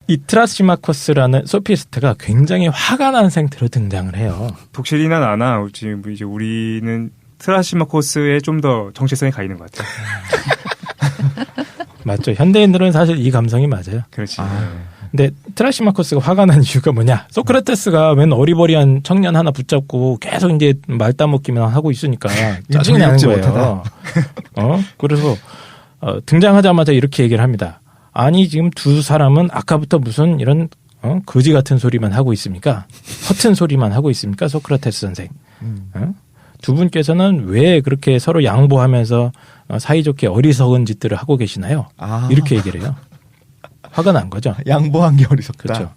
이 트라시마코스라는 소피스트가 굉장히 화가 난 상태로 등장을 해요. 독실이나 나나 지금 이제 우리는 트라시마코스에 좀 더 정체성이 가 있는 것 같아요. 맞죠. 현대인들은 사실 이 감성이 맞아요. 그렇지. 근데 트라시마코스가 화가 난 이유가 뭐냐? 소크라테스가 웬 어리버리한 청년 하나 붙잡고 계속 이제 말 따먹기만 하고 있으니까 짜증이 나는 거예요. 그래서 등장하자마자 이렇게 얘기를 합니다. 아니 지금 두 사람은 아까부터 무슨 이런 거지 같은 소리만 하고 있습니까? 허튼 소리만 하고 있습니까? 소크라테스 선생. 두 분께서는 왜 그렇게 서로 양보하면서 사이좋게 어리석은 짓들을 하고 계시나요? 이렇게 얘기를 해요. 화가 난 거죠. 양보한 게 어리석다. 그렇죠.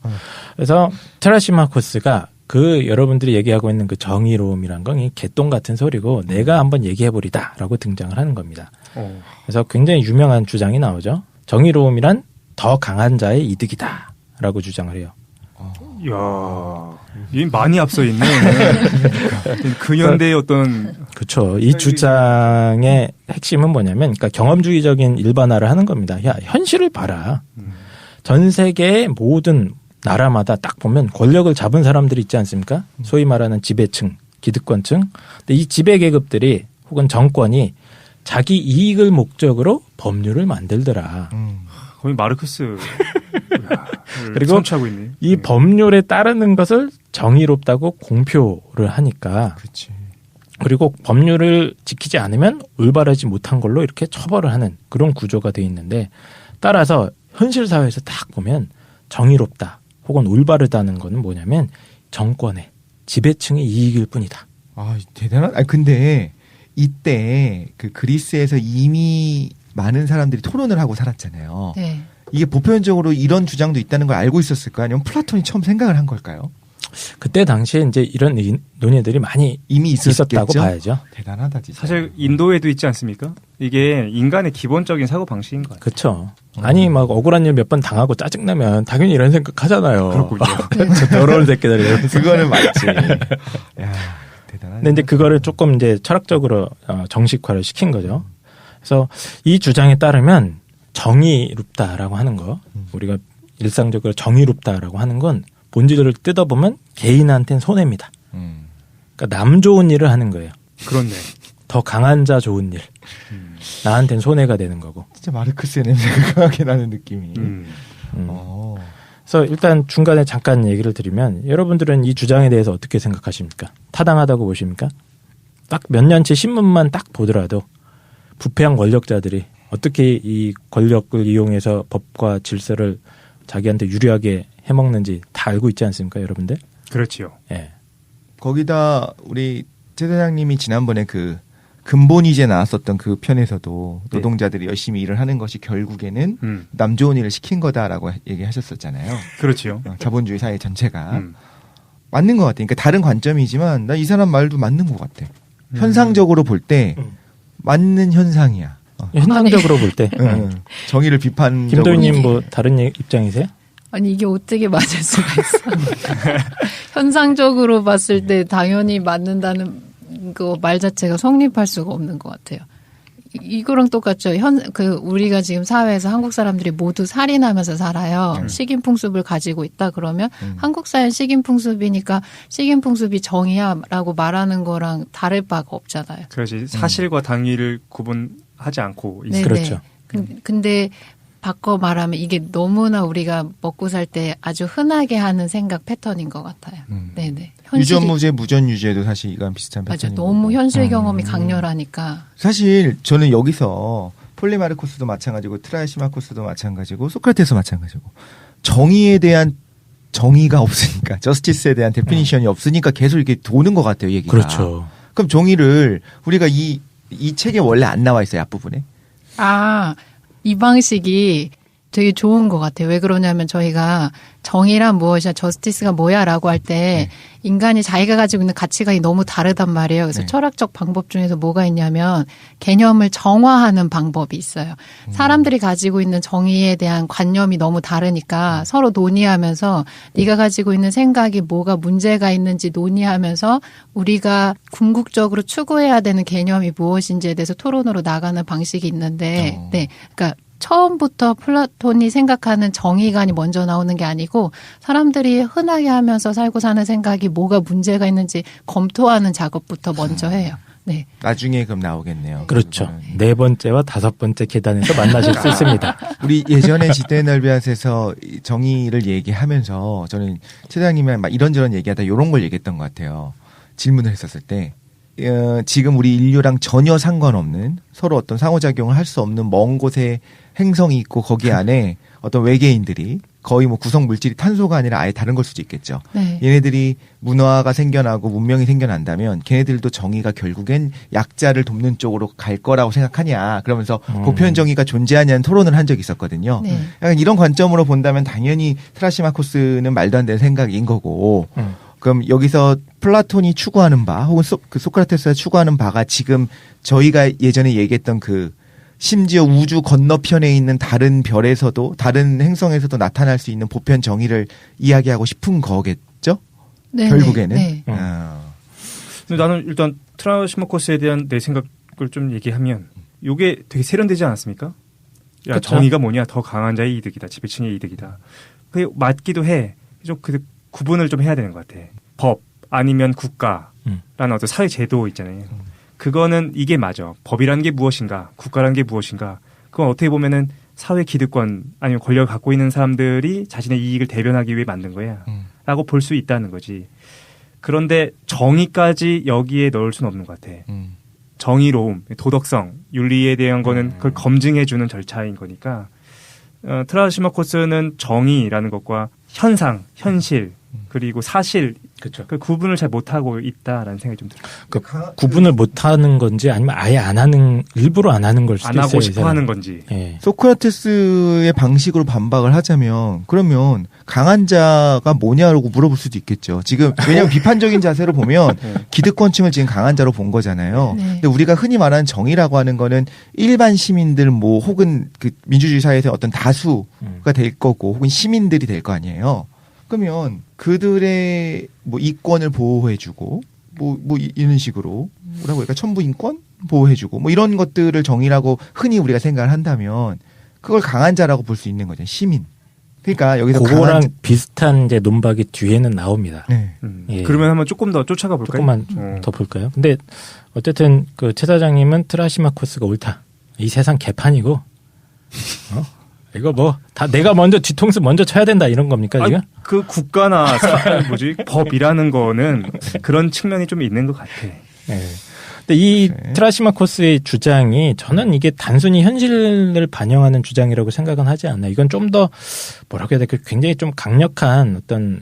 그래서 트라시마코스가 그 여러분들이 얘기하고 있는 그 정의로움이란 건 이 개똥 같은 소리고 내가 한번 얘기해보리다라고 등장을 하는 겁니다. 그래서 굉장히 유명한 주장이 나오죠. 정의로움이란 더 강한 자의 이득이다라고 주장을 해요. 이야, 이 많이 앞서 있네. 근현대의 어떤. 그렇죠. 이 주장의 핵심은 뭐냐면, 그러니까 경험주의적인 일반화를 하는 겁니다. 야, 현실을 봐라. 전 세계의 모든 나라마다 딱 보면 권력을 잡은 사람들이 있지 않습니까? 소위 말하는 지배층, 기득권층. 근데 이 지배 계급들이 혹은 정권이 자기 이익을 목적으로 법률을 만들더라. 거의 마르크스. 그리고 이 법률에 따르는 것을 정의롭다고 공표를 하니까. 그렇지. 그리고 법률을 지키지 않으면 올바르지 못한 걸로 이렇게 처벌을 하는 그런 구조가 돼 있는데, 따라서 현실 사회에서 딱 보면 정의롭다 혹은 올바르다는 거는 뭐냐면 정권의 지배층의 이익일 뿐이다. 대단하다. 근데 이때 그 그리스에서 이미 많은 사람들이 토론을 하고 살았잖아요. 네. 이게 보편적으로 이런 주장도 있다는 걸 알고 있었을까요? 아니면 플라톤이 처음 생각을 한 걸까요? 그때 당시에 이제 이런 논의들이 많이 이미 있었다고 봐야죠. 대단하다, 진짜. 사실 인도에도 있지 않습니까? 이게 인간의 기본적인 사고 방식인 것 같아요. 그렇죠. 아니 막 억울한 일 몇 번 당하고 짜증나면 당연히 이런 생각 하잖아요. 그렇군요. 저 더러운 새끼들 이러면서. 그거는 맞지. 야, 대단하다. 근데 이제 그거를 조금 이제 철학적으로 정식화를 시킨 거죠. 그래서 이 주장에 따르면 정의롭다라고 하는 거, 우리가 일상적으로 정의롭다라고 하는 건 본질을 뜯어보면 개인한테는 손해입니다. 그러니까 남 좋은 일을 하는 거예요. 그렇네. 더 강한 자 좋은 일. 나한테는 손해가 되는 거고. 진짜 마르크스의 냄새가 강하게 나는 느낌이. 그래서 일단 중간에 잠깐 얘기를 드리면 여러분들은 이 주장에 대해서 어떻게 생각하십니까? 타당하다고 보십니까? 딱 몇 년치 신문만 딱 보더라도 부패한 권력자들이 어떻게 이 권력을 이용해서 법과 질서를 자기한테 유리하게 해먹는지 다 알고 있지 않습니까, 여러분들? 그렇지요. 예. 거기다 우리 최 사장님이 지난번에 그 근본이제 나왔었던 그 편에서도 노동자들이 열심히 일을 하는 것이 결국에는 남 좋은 일을 시킨 거다라고 얘기하셨었잖아요. 그렇지요. 자본주의 사회 전체가. 맞는 것 같아. 그러니까 다른 관점이지만 나 이 사람 말도 맞는 것 같아. 현상적으로 볼 때 맞는 현상이야. 현상적으로 볼 때. 정의를 비판적으로. 김도희님 뭐 다른 입장이세요? 아니 이게 어떻게 맞을 수가 있어. 현상적으로 봤을 때 당연히 맞는다는 그 말 자체가 성립할 수가 없는 것 같아요. 이거랑 똑같죠. 우리가 지금 사회에서 한국 사람들이 모두 살인하면서 살아요. 식인풍습을 가지고 있다 그러면 한국 사회는 식인풍습이니까 식인풍습이 정의야라고 말하는 거랑 다를 바가 없잖아요. 그렇지. 사실과 당위를 구분하지 않고 있어요. 그렇죠. 근데 바꿔 말하면 이게 너무나 우리가 먹고 살 때 아주 흔하게 하는 생각 패턴인 것 같아요. 네네. 유전무죄, 무전유죄도 사실 이건 비슷한 패턴인 맞아요. 너무 거고. 현실 경험이 강렬하니까. 사실 저는 여기서 폴리마르코스도 마찬가지고 트라시마코스도 마찬가지고 소크라테스도 마찬가지고 정의에 대한 정의가 없으니까 저스티스에 대한 데피니션이 없으니까 계속 이렇게 도는 것 같아요. 얘기가. 그렇죠. 그럼 정의를 우리가 이 책에 원래 안 나와 있어요. 앞부분에. 이 방식이 되게 좋은 것 같아요. 왜 그러냐면 저희가 정의란 무엇이야, 저스티스가 뭐야 라고 할 때 인간이 자기가 가지고 있는 가치관이 너무 다르단 말이에요. 그래서 철학적 방법 중에서 뭐가 있냐면 개념을 정화하는 방법이 있어요. 사람들이 가지고 있는 정의에 대한 관념이 너무 다르니까 서로 논의하면서 네가 가지고 있는 생각이 뭐가 문제가 있는지 논의하면서 우리가 궁극적으로 추구해야 되는 개념이 무엇인지에 대해서 토론으로 나가는 방식이 있는데 그러니까 처음부터 플라톤이 생각하는 정의관이 먼저 나오는 게 아니고 사람들이 흔하게 하면서 살고 사는 생각이 뭐가 문제가 있는지 검토하는 작업부터 먼저 해요. 네. 나중에 그럼 나오겠네요. 그렇죠. 네 번째와 다섯 번째 계단에서 만나실 수 있습니다. 우리 예전에 지대 넓이앗에서 정의를 얘기하면서 저는 최장님이랑 막 이런저런 얘기하다 이런 걸 얘기했던 것 같아요. 질문을 했었을 때 지금 우리 인류랑 전혀 상관없는 서로 어떤 상호작용을 할 수 없는 먼 곳에 행성이 있고 거기 안에 어떤 외계인들이 거의 뭐 구성 물질이 탄소가 아니라 아예 다른 걸 수도 있겠죠. 네. 얘네들이 문화가 생겨나고 문명이 생겨난다면 걔네들도 정의가 결국엔 약자를 돕는 쪽으로 갈 거라고 생각하냐. 그러면서 보편 정의가 존재하냐는 토론을 한 적이 있었거든요. 네. 약간 이런 관점으로 본다면 당연히 트라시마코스는 말도 안 되는 생각인 거고 그럼 여기서 플라톤이 추구하는 바 혹은 소크라테스가 추구하는 바가 지금 저희가 예전에 얘기했던 그 심지어 우주 건너편에 있는 다른 별에서도 다른 행성에서도 나타날 수 있는 보편 정의를 이야기하고 싶은 거겠죠? 네, 결국에는. 네. 근데 나는 일단 트라시마코스에 대한 내 생각을 좀 얘기하면 이게 되게 세련되지 않았습니까? 야, 그쵸? 정의가 뭐냐? 더 강한 자의 이득이다. 지배층의 이득이다. 그게 맞기도 해. 좀 그 구분을 좀 해야 되는 것 같아. 법 아니면 국가라는 어떤 사회 제도 있잖아요. 그거는 이게 맞아. 법이라는 게 무엇인가, 국가라는 게 무엇인가. 그건 어떻게 보면은 사회 기득권 아니면 권력을 갖고 있는 사람들이 자신의 이익을 대변하기 위해 만든 거야. 라고 볼 수 있다는 거지. 그런데 정의까지 여기에 넣을 수는 없는 것 같아. 정의로움, 도덕성, 윤리에 대한 거는 그걸 검증해주는 절차인 거니까 트라시마코스는 정의라는 것과 현상, 현실, 그리고 사실 그렇죠. 그 구분을 잘 못하고 있다라는 생각이 좀 들어요. 그 구분을 못하는 건지 아니면 아예 안 하는 일부러 안 하는 걸 수도 안 있어요. 하고 싶어 하는 건지. 예. 소크라테스의 방식으로 반박을 하자면 그러면 강한 자가 뭐냐라고 물어볼 수도 있겠죠. 지금 왜냐하면 비판적인 자세로 보면 기득권층을 지금 강한 자로 본 거잖아요. 네. 근데 우리가 흔히 말하는 정의라고 하는 거는 일반 시민들 뭐 혹은 그 민주주의 사회에서 어떤 다수가 될 거고 혹은 시민들이 될 거 아니에요. 그러면 그들의 뭐 이권을 보호해주고 뭐 이런 식으로 뭐라고 할까 천부 인권 보호해주고 뭐 이런 것들을 정의라고 흔히 우리가 생각을 한다면 그걸 강한 자라고 볼 수 있는 거죠. 시민. 그러니까 여기서 그거랑 비슷한 이제 논박이 뒤에는 나옵니다. 네. 예. 그러면 한번 조금 더 쫓아가 볼까요? 조금만 더 볼까요? 근데 어쨌든 그 최 사장님은 트라시마코스가 옳다. 이 세상 개판이고, 이거 뭐 다 내가 먼저 뒤통수 먼저 쳐야 된다 이런 겁니까 지금? 그 국가나 법이라는 거는 그런 측면이 좀 있는 것 같아. 네. 근데 이 트라시마코스의 주장이 저는 이게 단순히 현실을 반영하는 주장이라고 생각은 하지 않아요. 이건 좀 더 뭐라고 해야 될까? 굉장히 좀 강력한 어떤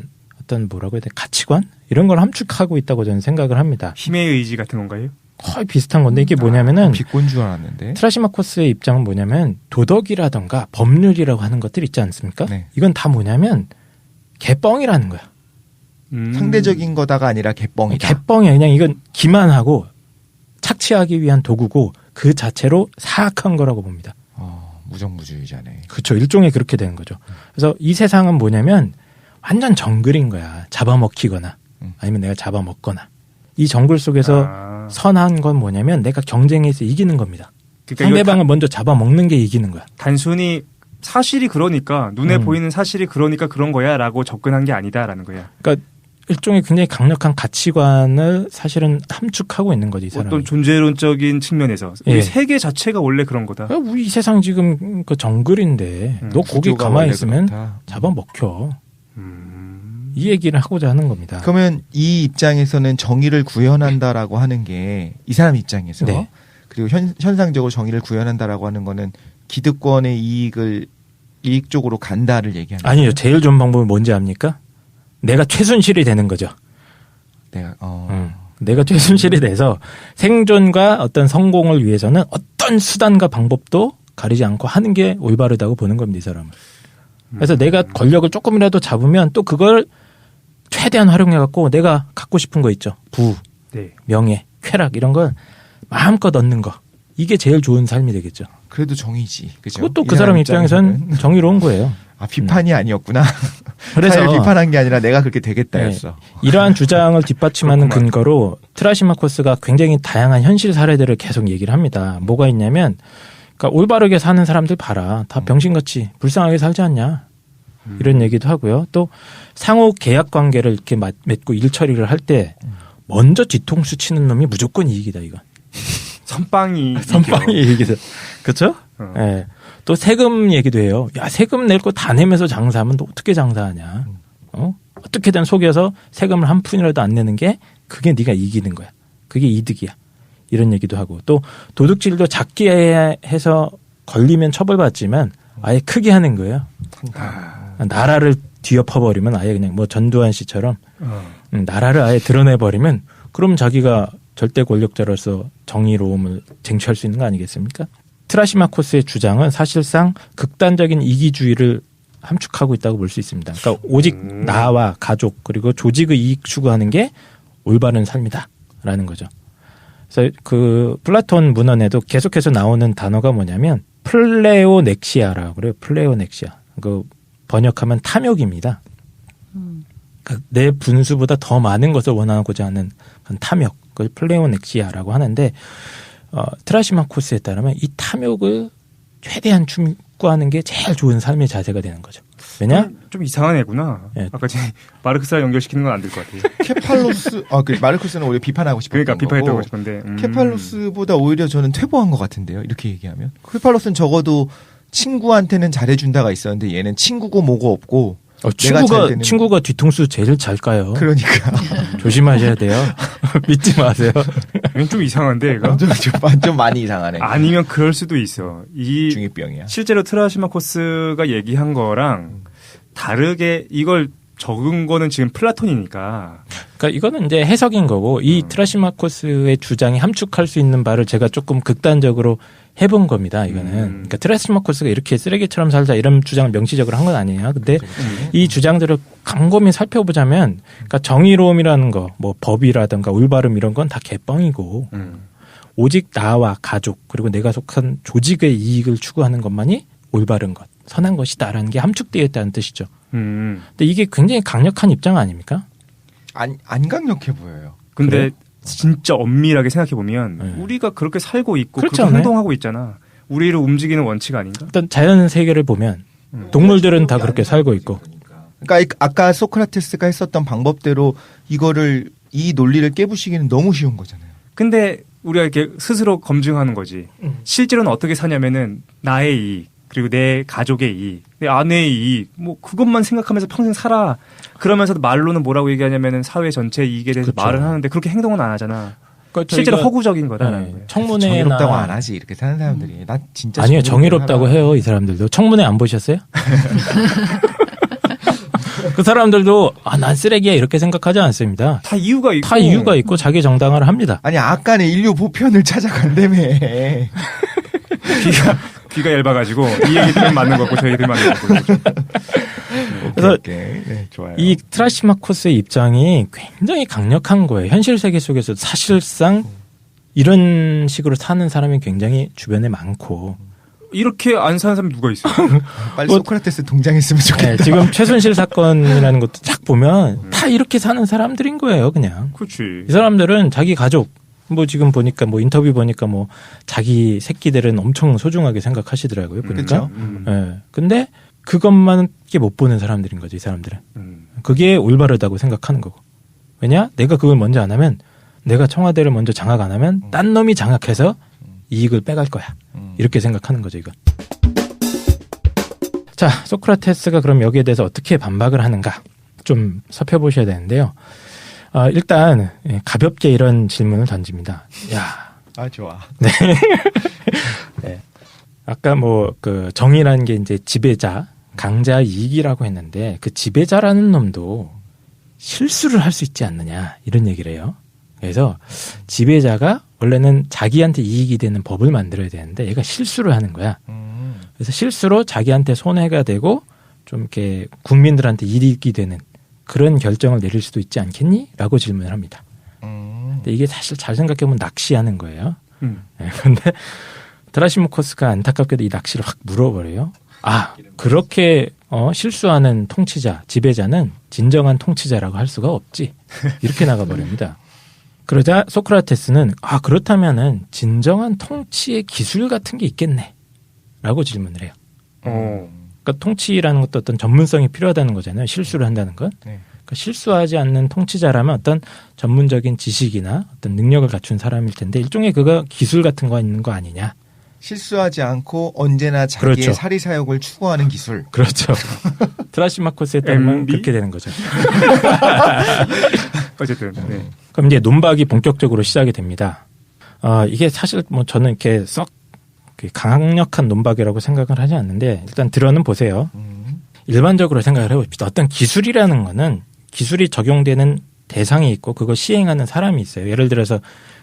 뭐라고 해야 돼? 가치관 이런 걸 함축하고 있다고 저는 생각을 합니다. 힘의 의지 같은 건가요? 거의 비슷한 건데 이게 뭐냐면은 비꼰 줄 알았는데. 트라시마코스의 입장은 뭐냐면 도덕이라던가 법률이라고 하는 것들 있지 않습니까? 네. 이건 다 뭐냐면 개뻥이라는 거야. 상대적인 거다가 아니라 개뻥이다. 개뻥이야. 그냥 이건 기만하고 착취하기 위한 도구고 그 자체로 사악한 거라고 봅니다. 무정부주의자네. 그렇죠. 일종의 그렇게 되는 거죠. 그래서 이 세상은 뭐냐면 완전 정글인 거야. 잡아먹히거나 아니면 내가 잡아먹거나. 이 정글 속에서 선한 건 뭐냐면 내가 경쟁에서 이기는 겁니다. 그러니까 상대방을 먼저 잡아먹는 게 이기는 거야. 단순히 사실이 그러니까 눈에 보이는 사실이 그러니까 그런 거야라고 접근한 게 아니다라는 거야. 그러니까 일종의 굉장히 강력한 가치관을 사실은 함축하고 있는 거지 이 사람이. 어떤 존재론적인 측면에서 예. 우리 세계 자체가 원래 그런 거다. 야, 우리 이 세상 지금 그 정글인데 너 거기 구조가 가만히 원래 있으면 그렇다. 잡아먹혀. 이 얘기를 하고자 하는 겁니다. 그러면 이 입장에서는 정의를 구현한다라고 하는 게 이 사람 입장에서 네. 그리고 현상적으로 정의를 구현한다라고 하는 거는 기득권의 이익 쪽으로 간다를 얘기하는 아니요. 거예요? 제일 좋은 방법은 뭔지 압니까? 내가 최순실이 되는 거죠. 내가 최순실이 돼서 생존과 어떤 성공을 위해서는 어떤 수단과 방법도 가리지 않고 하는 게 올바르다고 보는 겁니다. 이 사람은. 그래서 내가 권력을 조금이라도 잡으면 또 그걸 최대한 활용해갖고 내가 갖고 싶은 거 있죠. 부, 네. 명예, 쾌락 이런 걸 마음껏 얻는 거. 이게 제일 좋은 삶이 되겠죠. 그래도 정의지. 그죠? 그것도 그 사람 입장에서는 정의로운 거예요. 비판이 아니었구나. 그래서 사회를 비판한 게 아니라 내가 그렇게 되겠다였어. 네, 이러한 주장을 뒷받침하는 근거로 트라시마코스가 굉장히 다양한 현실 사례들을 계속 얘기를 합니다. 뭐가 있냐면 그러니까 올바르게 사는 사람들 봐라. 다 병신같이 불쌍하게 살지 않냐. 이런 얘기도 하고요. 또 상호 계약 관계를 이렇게 맺고 일 처리를 할 때 먼저 뒤통수 치는 놈이 무조건 이익이다, 이건. 선빵이 이익이다. 그렇죠? 예. 또 세금 얘기도 해요. 야, 세금 낼 거 다 내면서 장사하면 너 어떻게 장사하냐. 어떻게든 속여서 세금을 한 푼이라도 안 내는 게 그게 네가 이기는 거야. 그게 이득이야. 이런 얘기도 하고 또 도둑질도 작게 해서 걸리면 처벌받지만 아예 크게 하는 거예요. 나라를 뒤엎어버리면 아예 그냥 뭐 전두환 씨처럼 나라를 아예 드러내버리면 그럼 자기가 절대 권력자로서 정의로움을 쟁취할 수 있는 거 아니겠습니까? 트라시마코스의 주장은 사실상 극단적인 이기주의를 함축하고 있다고 볼 수 있습니다. 그러니까 오직 나와 가족 그리고 조직의 이익 추구하는 게 올바른 삶이다라는 거죠. 그래서 그 플라톤 문헌에도 계속해서 나오는 단어가 뭐냐면 플레오넥시아라고 그래요. 플레오넥시아. 그 번역하면 탐욕입니다. 그러니까 내 분수보다 더 많은 것을 원하고자 하는 그런 탐욕. 그걸 플레오넥시아라고 하는데 트라시마코스에 따르면 이 탐욕을 최대한 추구하는 게 제일 좋은 삶의 자세가 되는 거죠. 왜냐? 좀 이상한 애구나. 네. 아까 마르크스랑 연결시키는 건 안 될 것 같아요. 케팔로스, 마르크스는 오히려 비판하고 싶었던 그러니까 비판했다고 싶은데. 케팔로스보다 오히려 저는 퇴보한 것 같은데요. 이렇게 얘기하면. 케팔로스는 적어도 친구한테는 잘해준다가 있었는데 얘는 친구고 뭐고 없고. 친구가 뒤통수 제일 잘 까요. 그러니까. 조심하셔야 돼요. 믿지 마세요. 이건 좀 이상한데, 얘가? 좀 많이 이상하네. 아니면 그럴 수도 있어. 중2병이야. 실제로 트라시마코스가 얘기한 거랑 다르게 이걸 적은 거는 지금 플라톤이니까. 그러니까 이거는 이제 해석인 거고 이 트라시마코스의 주장이 함축할 수 있는 바를 제가 조금 극단적으로 해본 겁니다. 이거는. 그러니까 트라시마코스가 이렇게 쓰레기처럼 살자 이런 주장을 명시적으로 한 건 아니에요. 근데 이 주장들을 곰곰이 살펴보자면 그러니까 정의로움이라는 거, 뭐 법이라든가 올바름 이런 건 다 개뻥이고 오직 나와 가족 그리고 내가 속한 조직의 이익을 추구하는 것만이 올바른 것, 선한 것이다라는 게 함축되어 있다는 뜻이죠. 근데 이게 굉장히 강력한 입장 아닙니까? 안 강력해 보여요. 근데 그래요? 진짜 엄밀하게 생각해 보면 우리가 그렇게 살고 있고 그렇지 그렇게 않아요? 행동하고 있잖아. 우리를 움직이는 원칙 아닌가? 일단 자연 세계를 보면 동물들은 다 그렇게 살고 있고. 그러니까 아까 소크라테스가 했었던 방법대로 이 논리를 깨부시기는 너무 쉬운 거잖아요. 근데 우리가 이렇게 스스로 검증하는 거지. 실제로는 어떻게 사냐면은 나의 이익 그리고 내 가족의 이익, 내 아내의 이익, 뭐 그것만 생각하면서 평생 살아. 그러면서도 말로는 뭐라고 얘기하냐면은 사회 전체 이익에 대해서 그렇죠. 말은 하는데 그렇게 행동은 안 하잖아. 그러니까 실제로 허구적인 거다. 청문회나 정의롭다고 안 하지 이렇게 사는 사람들이. 나 진짜 아니요 정의롭다고 해요 이 사람들도. 청문회 안 보셨어요? 그 사람들도 난 쓰레기야 이렇게 생각하지 않습니다. 다 이유가 있고 자기 정당화를 합니다. 아니 아까는 인류 보편을 찾아간다며. 귀가 얇아가지고 이 얘기들은 맞는 거고 저희들 맞는 거고. 그래서 네, 좋아요. 이 트라시마코스의 입장이 굉장히 강력한 거예요. 현실 세계 속에서 사실상 이런 식으로 사는 사람이 굉장히 주변에 많고. 이렇게 안 사는 사람이 누가 있어요? 빨리 소크라테스 동장했으면 좋겠다. 네, 지금 최순실 사건이라는 것도 딱 보면 다 이렇게 사는 사람들인 거예요, 그냥. 그렇지. 이 사람들은 자기 가족, 뭐 지금 보니까 뭐 인터뷰 보니까 뭐 자기 새끼들은 엄청 소중하게 생각하시더라고요, 보니까. 네. 근데 그것만밖에 못 보는 사람들인 거죠, 이 사람들은. 그게 올바르다고 생각하는 거고. 왜냐? 내가 그걸 먼저 안 하면 내가 청와대를 먼저 장악 안 하면 딴 놈이 장악해서 이익을 빼갈 거야. 이렇게 생각하는 거죠, 이건. 자, 소크라테스가 그럼 여기에 대해서 어떻게 반박을 하는가 좀 살펴보셔야 되는데요. 일단 가볍게 이런 질문을 던집니다. 야, 좋아. 네. 네. 아까 뭐 그 정의라는 게 이제 지배자, 강자 이익이라고 했는데 그 지배자라는 놈도 실수를 할 수 있지 않느냐 이런 얘기를 해요. 그래서 지배자가 원래는 자기한테 이익이 되는 법을 만들어야 되는데 얘가 실수를 하는 거야. 그래서 실수로 자기한테 손해가 되고 좀 이렇게 국민들한테 이익이 되는 그런 결정을 내릴 수도 있지 않겠니? 라고 질문을 합니다. 근데 이게 사실 잘 생각해보면 낚시하는 거예요. 그런데 트라시마코스가 안타깝게도 이 낚시를 확 물어버려요. 그렇게 실수하는 통치자, 지배자는 진정한 통치자라고 할 수가 없지. 이렇게 나가버립니다. 그러자 소크라테스는 그렇다면은 진정한 통치의 기술 같은 게 있겠네. 라고 질문을 해요. 그러니까 통치라는 것도 어떤 전문성이 필요하다는 거잖아요. 실수를 한다는 건. 네. 그러니까 실수하지 않는 통치자라면 어떤 전문적인 지식이나 어떤 능력을 갖춘 사람일 텐데 일종의 그거 기술 같은 거 있는 거 아니냐. 실수하지 않고 언제나 자기의 그렇죠. 사리사욕을 추구하는 기술. 그렇죠. 트라시마코스에 따르면 그렇게 되는 거죠. 어쨌든. 네. 그럼 이제 논박이 본격적으로 시작이 됩니다. 이게 사실 뭐 저는 이렇게 썩 강력한 논박이라고 생각을 하지 않는데 일단 들어는 보세요. 일반적으로 생각을 해봅시다. 어떤 기술이라는 거는 기술이 적용되는 대상이 있고 그걸 시행하는 사람이 있어요. 예를 들어서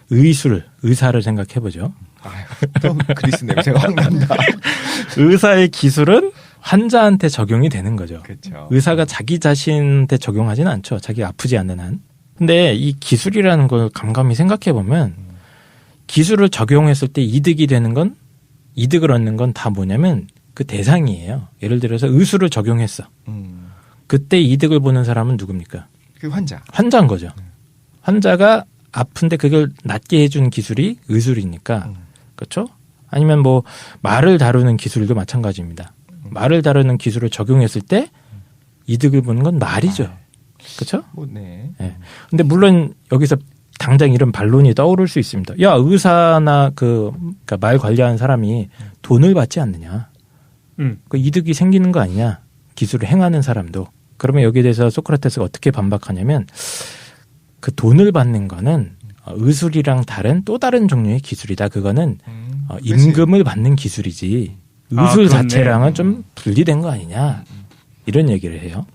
의사를 생각해보죠. 또 그리스 냄새가 확 난다. 의사의 기술은 환자한테 적용이 되는 거죠. 그렇죠. 의사가 자기 자신한테 적용하지는 않죠. 자기가 아프지 않는 한. 근데 이 기술이라는 걸 감감히 생각해보면 기술을 적용했을 때 이득을 얻는 건 다 뭐냐면 그 대상이에요. 예를 들어서 의술을 적용했어. 그때 이득을 보는 사람은 누굽니까? 그 환자. 환자인 거죠. 환자가 아픈데 그걸 낫게 해주는 기술이 의술이니까. 그렇죠? 아니면 뭐 말을 다루는 기술도 마찬가지입니다. 말을 다루는 기술을 적용했을 때 이득을 보는 건 말이죠. 그렇죠? 네. 네. 근데 물론 여기서 당장 이런 반론이 떠오를 수 있습니다. 야, 의사나 그러니까 말 관리하는 사람이 돈을 받지 않느냐. 그 이득이 생기는 거 아니냐. 기술을 행하는 사람도. 그러면 여기에 대해서 소크라테스가 어떻게 반박하냐면 그 돈을 받는 거는 의술이랑 다른 또 다른 종류의 기술이다. 그거는 임금을 받는 기술이지. 의술 자체랑은 좀 분리된 거 아니냐. 이런 얘기를 해요.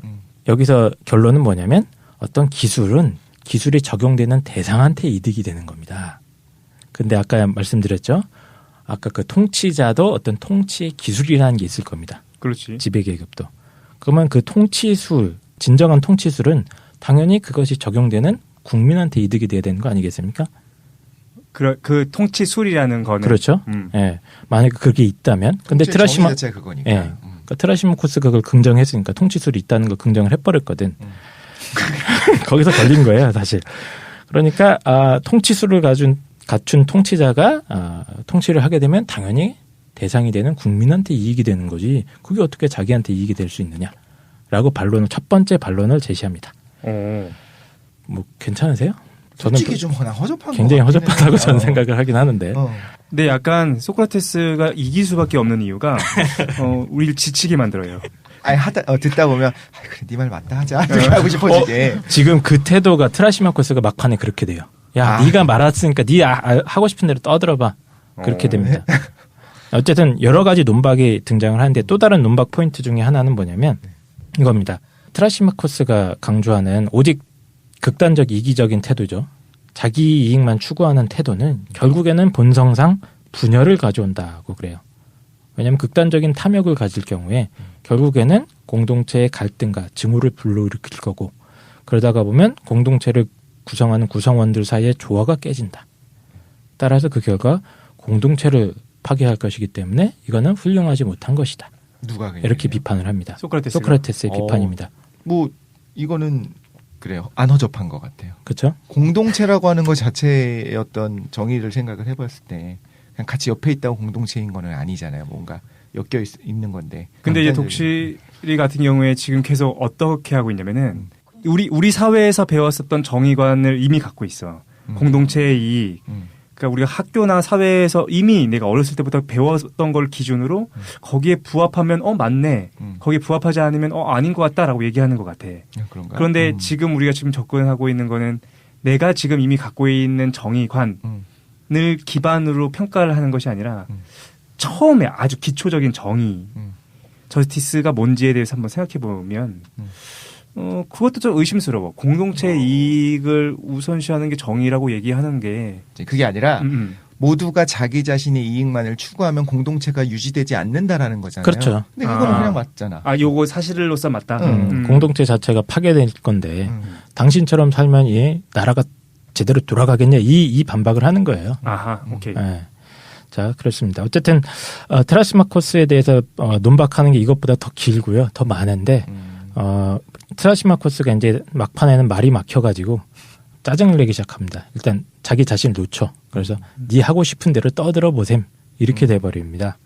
여기서 결론은 뭐냐면 어떤 기술이 적용되는 대상한테 이득이 되는 겁니다. 근데 아까 말씀드렸죠. 아까 그 통치자도 어떤 통치의 기술이라는 게 있을 겁니다. 그렇지. 지배계급도. 그러면 그 통치술, 진정한 통치술은 당연히 그것이 적용되는 국민한테 이득이 돼야 되는 거 아니겠습니까? 그 통치술이라는 거는 그렇죠. 예. 만약에 그게 있다면, 근데 정의 자체가 그거니까. 예. 그러니까 트라시마코스가 그걸 긍정했으니까 통치술이 있다는 걸 긍정을 해버렸거든. 거기서 걸린 거예요, 사실. 그러니까 통치술을 갖춘 통치자가 통치를 하게 되면 당연히 대상이 되는 국민한테 이익이 되는 거지. 그게 어떻게 자기한테 이익이 될 수 있느냐라고 첫 번째 반론을 제시합니다. 뭐 괜찮으세요? 저는 솔직히 좀 허접한 굉장히 허접하다고 저는 생각을 하긴 하는데. 근데 약간 소크라테스가 이길 수밖에 없는 이유가 우리를 지치게 만들어요. 아니 듣다 보면 그래 네 말 맞다 하자 이렇게 하고 싶어지게. 지금 그 태도가 트라시마코스가 막판에 그렇게 돼요. 야, 네가 말았으니까 네 하고 싶은 대로 떠들어봐. 그렇게 됩니다. 어쨌든 여러 가지 논박이 등장을 하는데 또 다른 논박 포인트 중에 하나는 뭐냐면 이겁니다. 트라시마코스가 강조하는 오직 극단적 이기적인 태도죠. 자기 이익만 추구하는 태도는 결국에는 본성상 분열을 가져온다고 그래요. 왜냐하면 극단적인 탐욕을 가질 경우에 결국에는 공동체의 갈등과 증오를 불러일으킬 거고 그러다가 보면 공동체를 구성하는 구성원들 사이의 조화가 깨진다. 따라서 그 결과 공동체를 파괴할 것이기 때문에 이거는 훌륭하지 못한 것이다. 누가 이렇게 비판을 합니다. 소크라테스의 비판입니다. 뭐 이거는 그래요. 안 허접한 것 같아요. 그렇죠? 공동체라고 하는 것 자체의 어떤 정의를 생각을 해봤을 때 그냥 같이 옆에 있다고 공동체인 거는 아니잖아요. 뭔가 엮여 있는 건데. 근데 이제 독실이 같은 경우에 지금 계속 어떻게 하고 있냐면은 우리 사회에서 배웠었던 정의관을 이미 갖고 있어. 공동체의 이익. 그러니까 우리가 학교나 사회에서 이미 내가 어렸을 때부터 배웠던 걸 기준으로 거기에 부합하면 맞네. 거기에 부합하지 않으면 아닌 것 같다라고 얘기하는 것 같아. 그런가? 그런데 지금 우리가 지금 접근하고 있는 거는 내가 지금 이미 갖고 있는 정의관을 기반으로 평가를 하는 것이 아니라 처음에 아주 기초적인 정의, 저스티스가 뭔지에 대해서 한번 생각해 보면 그것도 좀 의심스러워. 공동체의 이익을 우선시하는 게 정의라고 얘기하는 게 그게 아니라 모두가 자기 자신의 이익만을 추구하면 공동체가 유지되지 않는다라는 거잖아요. 그렇죠. 근데 그거는 그냥 맞잖아. 요거 사실로서 맞다. 공동체 자체가 파괴될 건데 당신처럼 살면 이 나라가 제대로 돌아가겠냐 이 반박을 하는 거예요. 아하, 오케이. 네. 자, 그렇습니다. 어쨌든 트라시마코스에 대해서 논박하는 게 이것보다 더 길고요, 더 많은데 트라시마코스가 이제 막판에는 말이 막혀가지고 짜증을 내기 시작합니다. 일단 자기 자신을 놓쳐. 그래서 네 하고 싶은 대로 떠들어 보셈 이렇게 돼버립니다.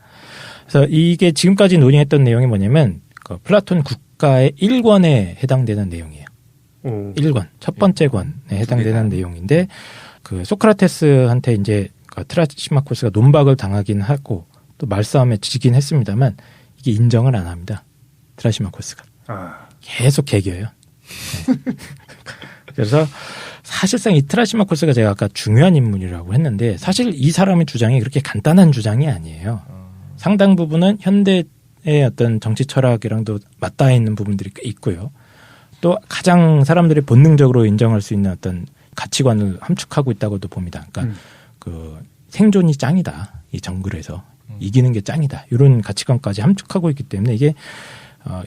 그래서 이게 지금까지 논의했던 내용이 뭐냐면 그 플라톤 국가의 1권에 해당되는 내용이에요. 1권, 첫 번째 권에 해당되는 내용인데 그 소크라테스한테 이제 그 트라시마코스가 논박을 당하긴 하고 또 말싸움에 지긴 했습니다만 이게 인정을 안 합니다. 트라시마코스가. 계속 개겨요. 네. 그래서 사실상 이 트라시마코스가 제가 아까 중요한 인물이라고 했는데 사실 이 사람의 주장이 그렇게 간단한 주장이 아니에요. 상당 부분은 현대의 어떤 정치 철학이랑도 맞닿아 있는 부분들이 꽤 있고요. 또 가장 사람들이 본능적으로 인정할 수 있는 어떤 가치관을 함축하고 있다고도 봅니다. 그러니까 그 생존이 짱이다. 이 정글에서 이기는 게 짱이다. 이런 가치관까지 함축하고 있기 때문에 이게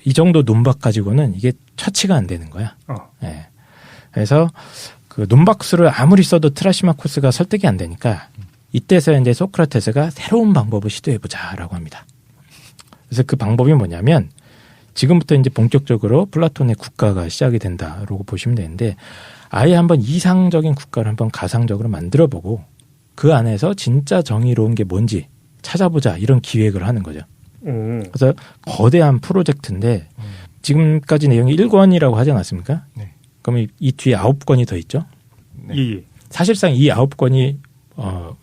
이 정도 논박 가지고는 이게 처치가 안 되는 거야. 네. 그래서 그 논박수를 아무리 써도 트라시마코스가 설득이 안 되니까 이때서 이제 소크라테스가 새로운 방법을 시도해보자라고 합니다. 그래서 그 방법이 뭐냐면 지금부터 이제 본격적으로 플라톤의 국가가 시작이 된다라고 보시면 되는데 아예 한번 이상적인 국가를 한번 가상적으로 만들어보고 그 안에서 진짜 정의로운 게 뭔지 찾아보자 이런 기획을 하는 거죠. 그래서 거대한 프로젝트인데 지금까지 내용이 1권이라고 하지 않았습니까? 네. 그러면 이 뒤에 9권이 더 있죠. 네. 사실상 이 9권이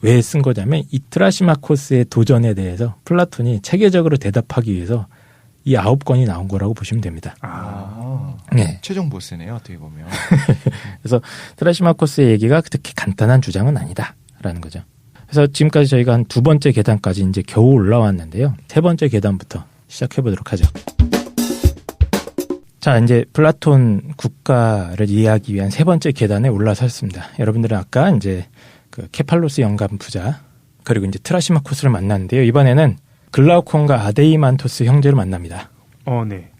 왜 쓴 거냐면 이 트라시마코스의 도전에 대해서 플라톤이 체계적으로 대답하기 위해서 이 9권이 나온 거라고 보시면 됩니다. 네. 최종 보스네요. 어떻게 보면. 그래서 트라시마코스의 얘기가 그렇게 간단한 주장은 아니다라는 거죠. 그래서 지금까지 저희가 한 2번째 계단까지 이제 겨우 올라왔는데요. 3번째 계단부터 시작해 보도록 하죠. 자, 이제 플라톤 국가를 이해하기 위한 3번째 계단에 올라섰습니다. 여러분들은 아까 이제 그 케팔로스 영감 부자 그리고 이제 트라시마코스를 만났는데요. 이번에는 글라우콘과 아데이만토스 형제를 만납니다. 네.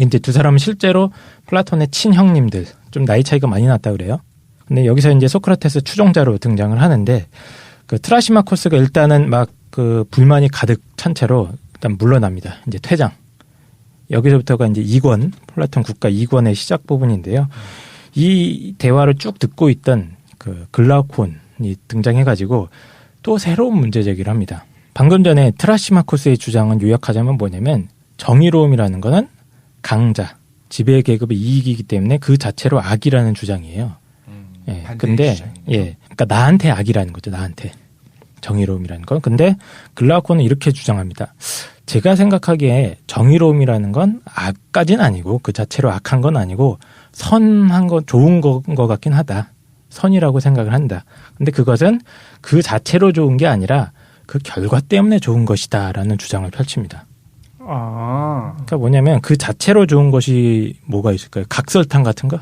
이제 두 사람은 실제로 플라톤의 친형님들, 좀 나이 차이가 많이 났다 그래요. 근데 여기서 이제 소크라테스 추종자로 등장을 하는데 그 트라시마코스가 일단은 막 그 불만이 가득 찬 채로 일단 물러납니다. 이제 퇴장. 여기서부터가 이제 2권, 플라톤 국가 2권의 시작 부분인데요. 이 대화를 쭉 듣고 있던 그 글라우콘이 등장해가지고 또 새로운 문제 제기를 합니다. 방금 전에 트라시마코스의 주장은 요약하자면 뭐냐면 정의로움이라는 거는 강자, 지배 계급의 이익이기 때문에 그 자체로 악이라는 주장이에요. 예. 근데 그러니까 나한테 악이라는 거죠. 나한테. 정의로움이라는 건. 근데 글라우콘은 이렇게 주장합니다. 제가 생각하기에 정의로움이라는 건 악까지는 아니고 그 자체로 악한 건 아니고 선한 건 좋은 것 같긴 하다. 선이라고 생각을 한다. 근데 그것은 그 자체로 좋은 게 아니라 그 결과 때문에 좋은 것이다라는 주장을 펼칩니다. 그러니까 뭐냐면 그 자체로 좋은 것이 뭐가 있을까요? 각설탕 같은 거?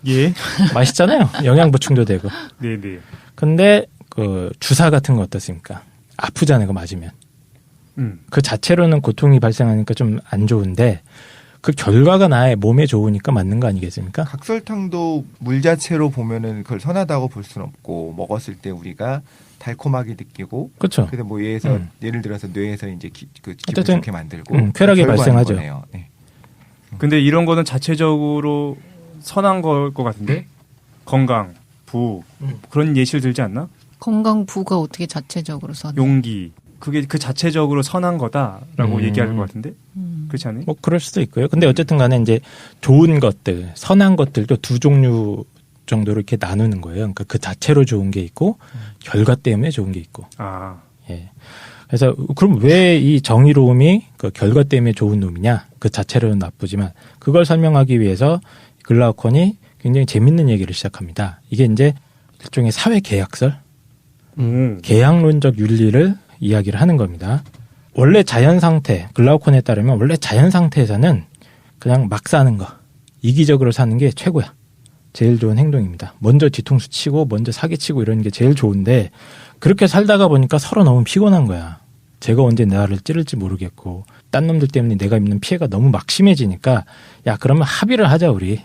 예. 맛있잖아요. 영양 보충도 되고. 네네. 근데 그 주사 같은 거 어떻습니까? 아프잖아요. 그거 맞으면. 그 자체로는 고통이 발생하니까 좀 안 좋은데 그 결과가 나의 몸에 좋으니까 맞는 거 아니겠습니까? 각설탕도 물 자체로 보면은 그걸 선하다고 볼 수는 없고 먹었을 때 우리가 달콤하게 느끼고 그렇죠. 근데 뭐 예를 들어서 뇌에서 이제 기분 좋게 만들고 쾌락이 발생하죠. 네. 근데 이런 거는 자체적으로 선한 걸 것 같은데 건강, 부 그런 예시를 들지 않나? 건강 부가 어떻게 자체적으로 선? 용기 그게 그 자체적으로 선한 거다라고 얘기할 것 같은데 그렇지 않아요? 뭐 그럴 수도 있고요. 근데 어쨌든 간에 이제 좋은 것들, 선한 것들도 두 종류 정도로 이렇게 나누는 거예요. 그러니까 그 자체로 좋은 게 있고 결과 때문에 좋은 게 있고. 예. 그래서 그럼 왜 이 정의로움이 그 결과 때문에 좋은 놈이냐? 그 자체로는 나쁘지만 그걸 설명하기 위해서 글라우콘이 굉장히 재밌는 얘기를 시작합니다. 이게 이제 일종의 사회 계약설, 계약론적 윤리를 이야기를 하는 겁니다. 원래 자연 상태, 글라우콘에 따르면 원래 자연 상태에서는 그냥 막 사는 거, 이기적으로 사는 게 최고야. 제일 좋은 행동입니다. 먼저 뒤통수 치고 먼저 사기치고 이러는 게 제일 좋은데 그렇게 살다가 보니까 서로 너무 피곤한 거야. 제가 언제 나를 찌를지 모르겠고 딴 놈들 때문에 내가 입는 피해가 너무 막심해지니까 야 그러면 합의를 하자 우리.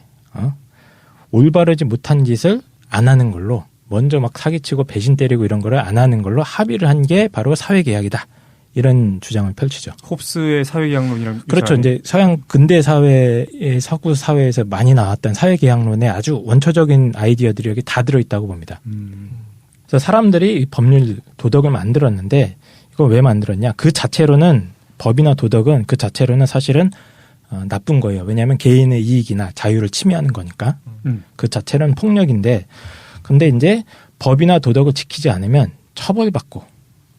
올바르지 못한 짓을 안 하는 걸로 먼저 막 사기치고 배신 때리고 이런 거를 안 하는 걸로 합의를 한 게 바로 사회계약이다. 이런 주장을 펼치죠. 홉스의 사회계약론이랑 그렇죠. 이제 서양 근대 사회의 서구 사회에서 많이 나왔던 사회계약론의 아주 원초적인 아이디어들이 여기 다 들어있다고 봅니다. 그래서 사람들이 이 법률 도덕을 만들었는데 이거 왜 만들었냐? 그 자체로는 법이나 도덕은 그 자체로는 사실은 나쁜 거예요. 왜냐하면 개인의 이익이나 자유를 침해하는 거니까. 그 자체는 폭력인데, 근데 이제 법이나 도덕을 지키지 않으면 처벌받고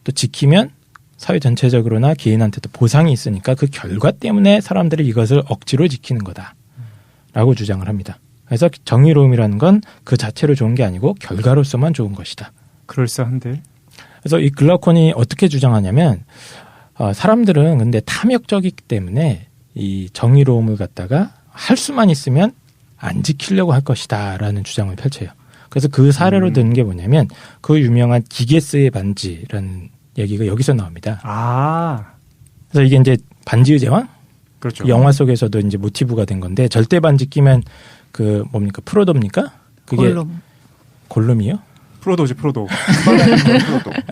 또 지키면 사회 전체적으로나 개인한테도 보상이 있으니까 그 결과 때문에 사람들이 이것을 억지로 지키는 거다라고 주장을 합니다. 그래서 정의로움이라는 건 그 자체로 좋은 게 아니고 결과로서만 좋은 것이다. 그럴싸한데. 그래서 이 글라콘이 어떻게 주장하냐면 사람들은 근데 탐욕적이기 때문에 이 정의로움을 갖다가 할 수만 있으면 안 지키려고 할 것이다라는 주장을 펼쳐요. 그래서 그 사례로 드는 게 뭐냐면 그 유명한 기게스의 반지라는 얘기가 여기서 나옵니다. 아. 그래서 이게 이제 반지의 제왕? 그렇죠. 영화 속에서도 이제 모티브가 된 건데 절대 반지 끼면 그 뭡니까? 프로도입니까? 그게 골룸이요? 프로도지 프로도.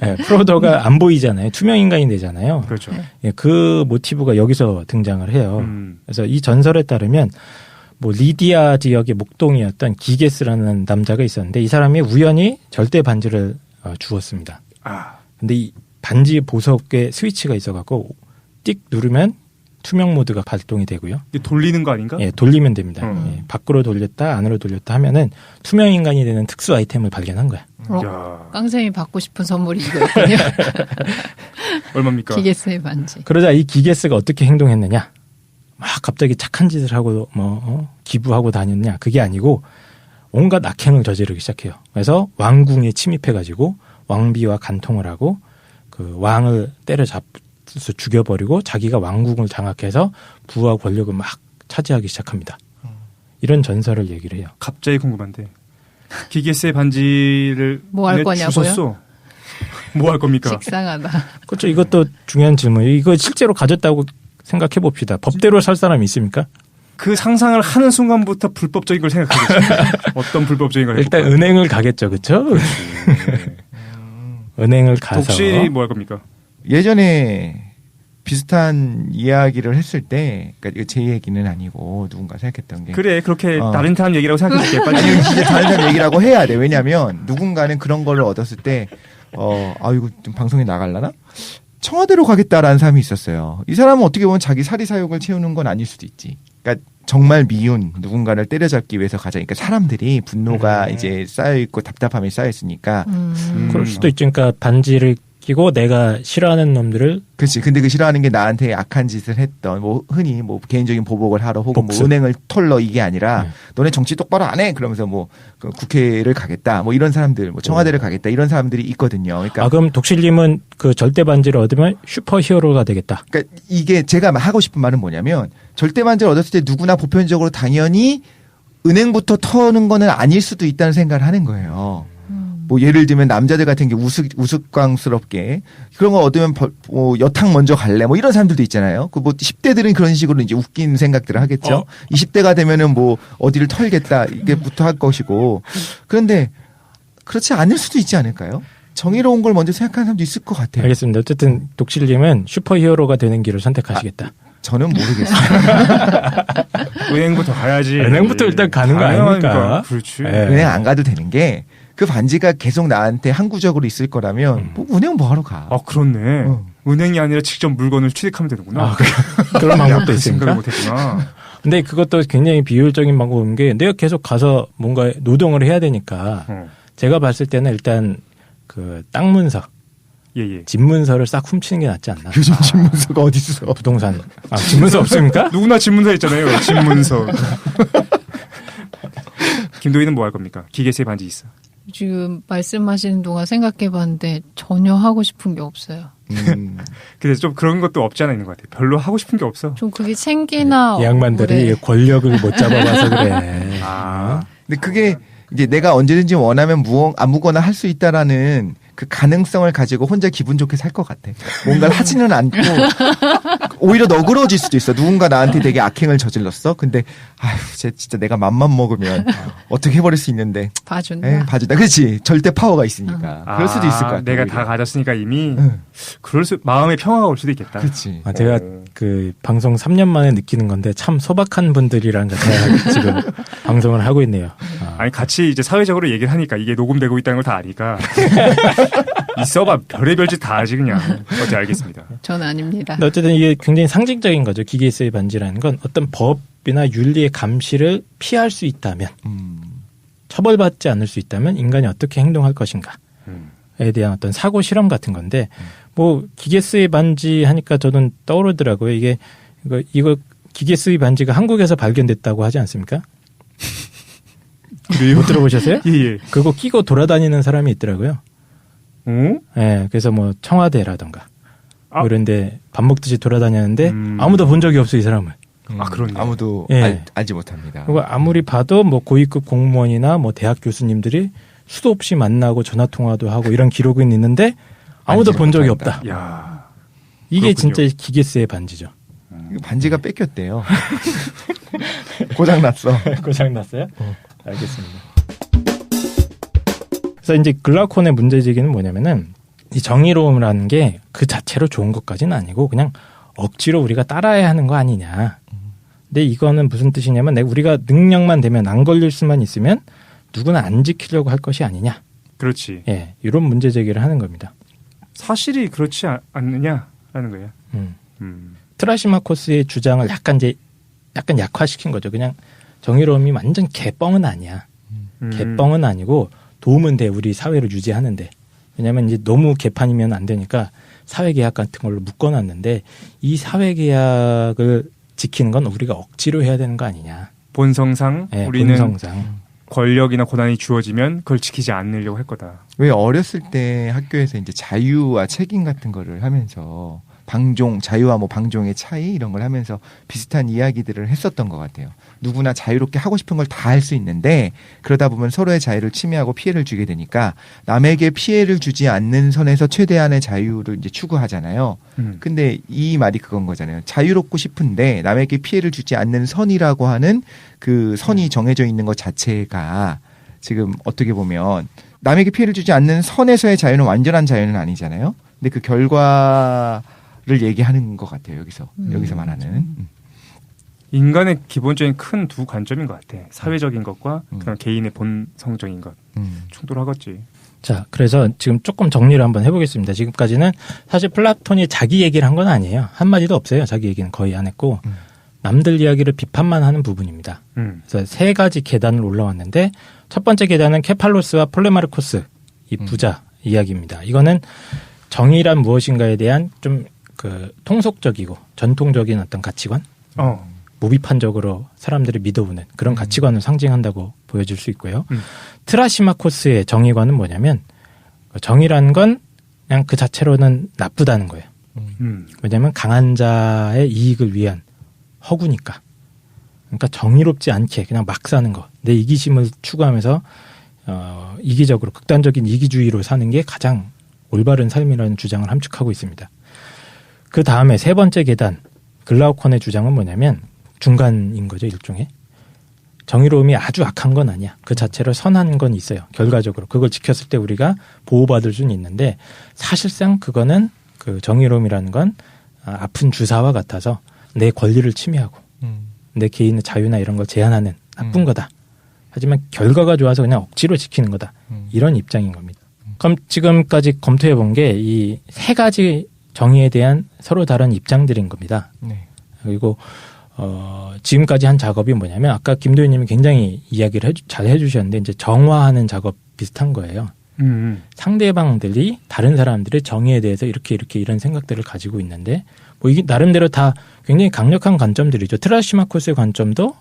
네, 프로도가 안 보이잖아요. 투명 인간이 되잖아요. 그렇죠. 예, 그 모티브가 여기서 등장을 해요. 그래서 이 전설에 따르면 뭐 리디아 지역의 목동이었던 기게스라는 남자가 있었는데 이 사람이 우연히 절대 반지를 주었습니다. 근데 이 반지 보석에 스위치가 있어갖고 띡 누르면 투명 모드가 발동이 되고요. 돌리는 거 아닌가? 예, 돌리면 됩니다. 예, 밖으로 돌렸다, 안으로 돌렸다 하면은 투명 인간이 되는 특수 아이템을 발견한 거야. 깡쌤이 받고 싶은 선물이 이거였군요. 얼마입니까? 기게스의 반지. 그러자 이 기게스가 어떻게 행동했느냐? 막 갑자기 착한 짓을 하고 기부하고 다녔냐? 그게 아니고 온갖 악행을 저지르기 시작해요. 그래서 왕궁에 침입해가지고 왕비와 간통을 하고 그 왕을 때려잡아서 죽여버리고 자기가 왕궁을 장악해서 부와 권력을 막 차지하기 시작합니다. 이런 전설을 얘기를 해요. 갑자기 궁금한데 기게스의 반지를 뭐 할 거냐고요? 주웠어. 뭐 할 겁니까? 식상하다. 그렇죠. 이것도 중요한 질문이에요. 이거 실제로 가졌다고 생각해 봅시다. 법대로 살 사람이 있습니까? 그 상상을 하는 순간부터 불법적인 걸 생각하겠죠. 어떤 불법적인 걸 해볼까요? 일단 은행을 가겠죠. 그렇죠? 은행을 가서. 독실이 뭐 할 겁니까? 예전에 비슷한 이야기를 했을 때, 그러니까 제 얘기는 아니고 누군가 생각했던 게. 그래, 그렇게 다른 사람 얘기라고 생각해줄게. 빨리. 아니, 진짜 다른 사람 얘기라고 해야 돼. 왜냐면 누군가는 그런 거를 얻었을 때, 이거 좀 방송에 나갈라나? 청와대로 가겠다라는 사람이 있었어요. 이 사람은 어떻게 보면 자기 사리사욕을 채우는 건 아닐 수도 있지. 그러니까 정말 미운 누군가를 때려잡기 위해서 가자. 그러니까 사람들이 분노가 이제 쌓여있고 답답함이 쌓여있으니까. 그럴 수도 있죠. 그러니까 반지를 끼고 내가 싫어하는 놈들을. 그렇지. 근데 그 싫어하는 게 나한테 악한 짓을 했던, 뭐 흔히 뭐 개인적인 보복을 하러 혹은 복수. 뭐 은행을 털러 이게 아니라 너네 정치 똑바로 안 해. 그러면서 뭐 그 국회를 가겠다. 뭐 이런 사람들, 뭐 청와대를 가겠다. 이런 사람들이 있거든요. 그러니까 그럼 독실님은 그 절대 반지를 얻으면 슈퍼 히어로가 되겠다. 그러니까 이게 제가 하고 싶은 말은 뭐냐면 절대 반지를 얻었을 때 누구나 보편적으로 당연히 은행부터 터는 거는 아닐 수도 있다는 생각을 하는 거예요. 뭐 예를 들면 남자들 같은 게 우스꽝스럽게 그런 거 얻으면 여탕 먼저 갈래 뭐 이런 사람들도 있잖아요. 그 뭐 10대들은 그런 식으로 이제 웃긴 생각들을 하겠죠. 20대가 되면은 뭐 어디를 털겠다 이게부터 할 것이고 그런데 그렇지 않을 수도 있지 않을까요? 정의로운 걸 먼저 생각하는 사람도 있을 것 같아요. 알겠습니다. 어쨌든 독실님은 슈퍼 히어로가 되는 길을 선택하시겠다. 저는 모르겠어요. 은행부터 가야지. 은행부터 일단 가는 거 아닙니까? 그렇지. 네. 은행 안 가도 되는 게 그 반지가 계속 나한테 항구적으로 있을 거라면 뭐 은행 뭐하러 가? 그렇네. 은행이 아니라 직접 물건을 취득하면 되는구나. 그런 방법도 그 있습니까? 생각을 못했구나. 근데 그것도 굉장히 비효율적인 방법인 게 내가 계속 가서 뭔가 노동을 해야 되니까 제가 봤을 때는 일단 그 땅 문서, 집 문서를 싹 훔치는 게 낫지 않나? 요즘 집 문서가 어디 있어? 부동산. 집 문서 없습니까? 누구나 집 문서 있잖아요. 집 문서. 김도희는 뭐 할 겁니까? 기계세 반지 있어. 지금 말씀하시는 동안 생각해봤는데 전혀 하고 싶은 게 없어요. 근데 좀 그런 것도 없지 않아 있는 것 같아요. 별로 하고 싶은 게 없어. 좀 그게 챙기나. 이 양반들이 권력을 못 잡아봐서 그래. 근데 그게 이제 내가 언제든지 원하면 아무거나 할 수 있다라는 그 가능성을 가지고 혼자 기분 좋게 살 것 같아. 뭔가를 하지는 않고 오히려 너그러질 수도 있어. 누군가 나한테 되게 악행을 저질렀어. 근데 쟤 진짜 내가 맘만 먹으면 어떻게 해버릴 수 있는데 봐준다. 봐준다. 그렇지. 절대 파워가 있으니까. 그럴 수도 있을 것 같아. 내가 오히려. 다 가졌으니까 이미 마음의 평화가 올 수도 있겠다. 그렇지. 제가 그 방송 3년 만에 느끼는 건데 참 소박한 분들이랑 같이 지금 방송을 하고 있네요. 아니 같이 이제 사회적으로 얘기를 하니까 이게 녹음되고 있다는 걸 다 아니까 있어봐 별의별 짓 다 하지 그냥. 어째 알겠습니다. 저는 아닙니다. 어쨌든 이게 굉장히 상징적인 거죠. 기계에서의 반지라는 건 어떤 법이나 윤리의 감시를 피할 수 있다면, 처벌받지 않을 수 있다면 인간이 어떻게 행동할 것인가에 대한 어떤 사고 실험 같은 건데, 뭐 기계스의 반지 하니까 저는 떠오르더라고요. 이거 기계스의 반지가 한국에서 발견됐다고 하지 않습니까? 못 들어보셨어요? 예. 그거 끼고 돌아다니는 사람이 있더라고요. 어? 네, 그래서 뭐 청와대라던가 뭐 이런데 밥 먹듯이 돌아다녔는데 아무도 본 적이 없어 이 사람을. 그렇네. 아무도 예. 알지 못합니다. 그리고 아무리 봐도 뭐 고위급 공무원이나 뭐 대학 교수님들이 수도 없이 만나고 전화 통화도 하고 이런 기록은 있는데 아무도 본 적이 없다. 야, 이게 그렇군요. 진짜 기계스의 반지죠. 반지가 뺏겼대요. 고장 났어. 고장 났어요? 알겠습니다. 그래서 이제 글라우콘의 문제제기는 뭐냐면은 이 정의로움이라는 게 그 자체로 좋은 것까지는 아니고 그냥 억지로 우리가 따라야 하는 거 아니냐. 근데 이거는 무슨 뜻이냐면 우리가 능력만 되면 안 걸릴 수만 있으면 누구나 안 지키려고 할 것이 아니냐. 그렇지. 예, 이런 문제 제기를 하는 겁니다. 사실이 그렇지 않느냐라는 거예요. 트라시마코스의 주장을 약간 약화시킨 거죠. 그냥 정의로움이 완전 개뻥은 아니야. 개뻥은 아니고 도움은 돼 우리 사회를 유지하는데. 왜냐하면 이제 너무 개판이면 안 되니까 사회계약 같은 걸로 묶어놨는데 이 사회계약을 지키는 건 우리가 억지로 해야 되는 거 아니냐. 본성상 네, 우리는 본성상. 권력이나 고난이 주어지면 그걸 지키지 않으려고 할 거다. 왜 어렸을 때 학교에서 이제 자유와 책임 같은 거를 하면서 방종, 자유와 뭐 방종의 차이 이런 걸 하면서 비슷한 이야기들을 했었던 것 같아요. 누구나 자유롭게 하고 싶은 걸 다 할 수 있는데 그러다 보면 서로의 자유를 침해하고 피해를 주게 되니까 남에게 피해를 주지 않는 선에서 최대한의 자유를 이제 추구하잖아요. 근데 이 말이 그건 거잖아요. 자유롭고 싶은데 남에게 피해를 주지 않는 선이라고 하는 그 선이 정해져 있는 것 자체가 지금 어떻게 보면 남에게 피해를 주지 않는 선에서의 자유는 완전한 자유는 아니잖아요. 근데 그 결과를 얘기하는 것 같아요. 여기서 말하는. 인간의 기본적인 큰 두 관점인 것 같아. 사회적인 것과 그다음 개인의 본성적인 것. 충돌하겠지. 자, 그래서 지금 조금 정리를 한번 해보겠습니다. 지금까지는 사실 플라톤이 자기 얘기를 한 건 아니에요. 한마디도 없어요. 자기 얘기는 거의 안 했고 남들 이야기를 비판만 하는 부분입니다. 그래서 세 가지 계단을 올라왔는데 첫 번째 계단은 케팔로스와 폴레마르코스 이 부자 이야기입니다. 이거는 정의란 무엇인가에 대한 좀 그 통속적이고 전통적인 어떤 가치관, 무비판적으로 사람들이 믿어오는 그런 가치관을 상징한다고 보여질 수 있고요. 트라시마코스의 정의관은 뭐냐면 정의라는 건 그냥 그 자체로는 나쁘다는 거예요. 왜냐하면 강한 자의 이익을 위한 허구니까. 그러니까 정의롭지 않게 그냥 막 사는 거. 내 이기심을 추구하면서 이기적으로 극단적인 이기주의로 사는 게 가장 올바른 삶이라는 주장을 함축하고 있습니다. 그 다음에 세 번째 계단 글라우콘의 주장은 뭐냐면 중간인 거죠. 일종의. 정의로움이 아주 악한 건 아니야. 그 자체로 선한 건 있어요. 결과적으로. 그걸 지켰을 때 우리가 보호받을 수는 있는데 사실상 그거는 그 정의로움이라는 건 아픈 주사와 같아서 내 권리를 침해하고 내 개인의 자유나 이런 걸 제한하는 나쁜 거다. 하지만 결과가 좋아서 그냥 억지로 지키는 거다. 이런 입장인 겁니다. 그럼 지금까지 검토해 본 게 이 세 가지 정의에 대한 서로 다른 입장들인 겁니다. 네. 그리고 지금까지 한 작업이 뭐냐면 아까 김도희님이 굉장히 이야기를 잘 해주셨는데 이제 정화하는 작업 비슷한 거예요. 상대방들이 다른 사람들의 정의에 대해서 이렇게 이런 생각들을 가지고 있는데 뭐 이게 나름대로 다 굉장히 강력한 관점들이죠. 트라시마코스의 관점도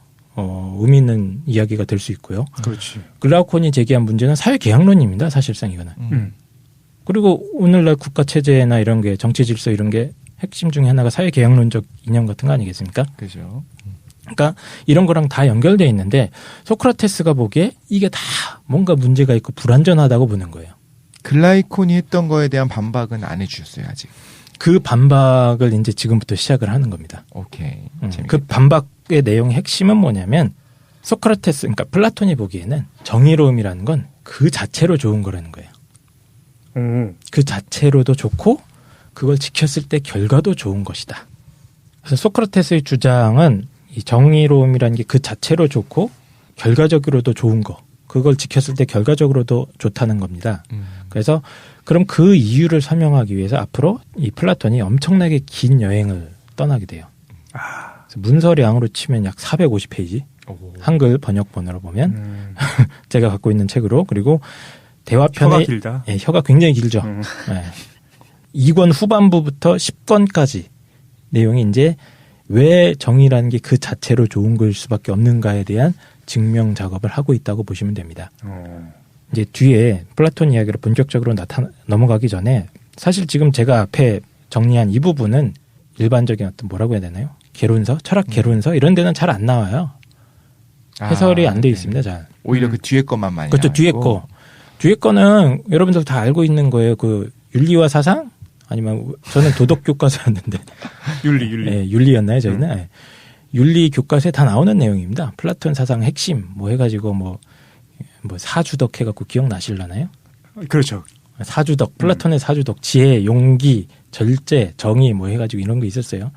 의미 있는 이야기가 될 수 있고요. 그렇지. 글라우콘이 제기한 문제는 사회계약론입니다. 사실상 이거는. 그리고 오늘날 국가 체제나 이런 게 정치 질서 이런 게 핵심 중에 하나가 사회계약론적 이념 같은 거 아니겠습니까? 그죠. 그러니까 이런 거랑 다 연결되어 있는데 소크라테스가 보기에 이게 다 뭔가 문제가 있고 불완전하다고 보는 거예요. 글라이콘이 했던 거에 대한 반박은 안 해주셨어요 아직. 그 반박을 이제 지금부터 시작을 하는 겁니다. 오케이. 그 반박의 내용의 핵심은 뭐냐면 소크라테스, 그러니까 플라톤이 보기에는 정의로움이라는 건 그 자체로 좋은 거라는 거예요. 그 자체로도 좋고 그걸 지켰을 때 결과도 좋은 것이다. 그래서 소크라테스의 주장은 이 정의로움이라는 게 그 자체로 좋고 결과적으로도 좋은 거. 그걸 지켰을 때 결과적으로도 좋다는 겁니다. 그래서 그럼 그 이유를 설명하기 위해서 앞으로 이 플라톤이 엄청나게 긴 여행을 떠나게 돼요. 문서량으로 치면 약 450페이지. 한글 번역본으로 보면 제가 갖고 있는 책으로. 그리고 대화편에 혀가 길다. 예, 혀가 굉장히 길죠. 예. 2권 후반부부터 10권까지 내용이 이제 왜 정의라는 게 그 자체로 좋은 걸 수밖에 없는가에 대한 증명 작업을 하고 있다고 보시면 됩니다. 이제 뒤에 플라톤 이야기로 본격적으로 넘어가기 전에 사실 지금 제가 앞에 정리한 이 부분은 일반적인 어떤 뭐라고 해야 되나요? 개론서, 철학 개론서 이런 데는 잘 안 나와요. 해설이 안 돼 있습니다. 잘. 오히려 그 뒤에 것만 많이. 그렇죠. 뒤에 거. 뒤에 거는 여러분들 다 알고 있는 거예요. 그 윤리와 사상? 아니면 저는 도덕 교과서였는데 윤리. 네, 윤리였나요, 저희는? 네. 윤리 교과서에 다 나오는 내용입니다. 플라톤 사상 핵심 뭐 해가지고 뭐 사주덕 해갖고 기억나실라나요? 그렇죠. 사주덕, 플라톤의 사주덕, 지혜, 용기, 절제, 정의 뭐 해가지고 이런 게 있었어요.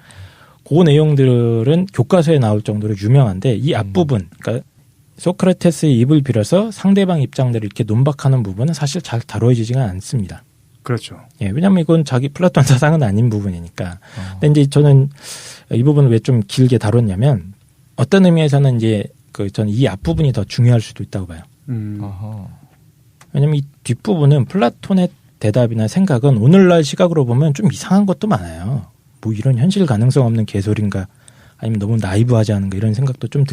그 내용들은 교과서에 나올 정도로 유명한데 이 앞부분, 그러니까 소크라테스의 입을 빌어서 상대방 입장대로 이렇게 논박하는 부분은 사실 잘 다뤄지지가 않습니다. 그렇죠. 예, 왜냐하면 이건 자기 플라톤 사상은 아닌 부분이니까. 근데 이제 저는 이 부분을 왜 좀 길게 다뤘냐면 어떤 의미에서는 이제 저는 이 앞부분이 더 중요할 수도 있다고 봐요. 왜냐하면 이 뒷부분은 플라톤의 대답이나 생각은 오늘날 시각으로 보면 좀 이상한 것도 많아요. 뭐 이런 현실 가능성 없는 개소리인가 아니면 너무 나이브하지 않은가 이런 생각도 좀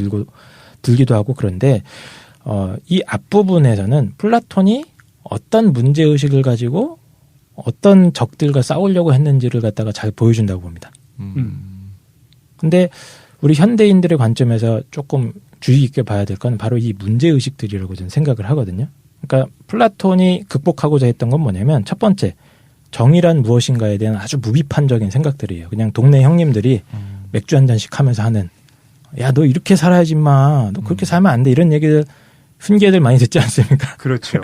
들기도 하고 그런데 이 앞부분에서는 플라톤이 어떤 문제의식을 가지고 어떤 적들과 싸우려고 했는지를 갖다가 잘 보여준다고 봅니다. 근데 우리 현대인들의 관점에서 조금 주의 깊게 봐야 될 건 바로 이 문제의식들이라고 저는 생각을 하거든요. 그러니까 플라톤이 극복하고자 했던 건 뭐냐면 첫 번째 정의란 무엇인가에 대한 아주 무비판적인 생각들이에요. 그냥 동네 형님들이 맥주 한 잔씩 하면서 하는 야, 너 이렇게 살아야지 마. 너 그렇게 살면 안 돼. 이런 얘기들 훈계들 많이 듣지 않습니까? 그렇죠.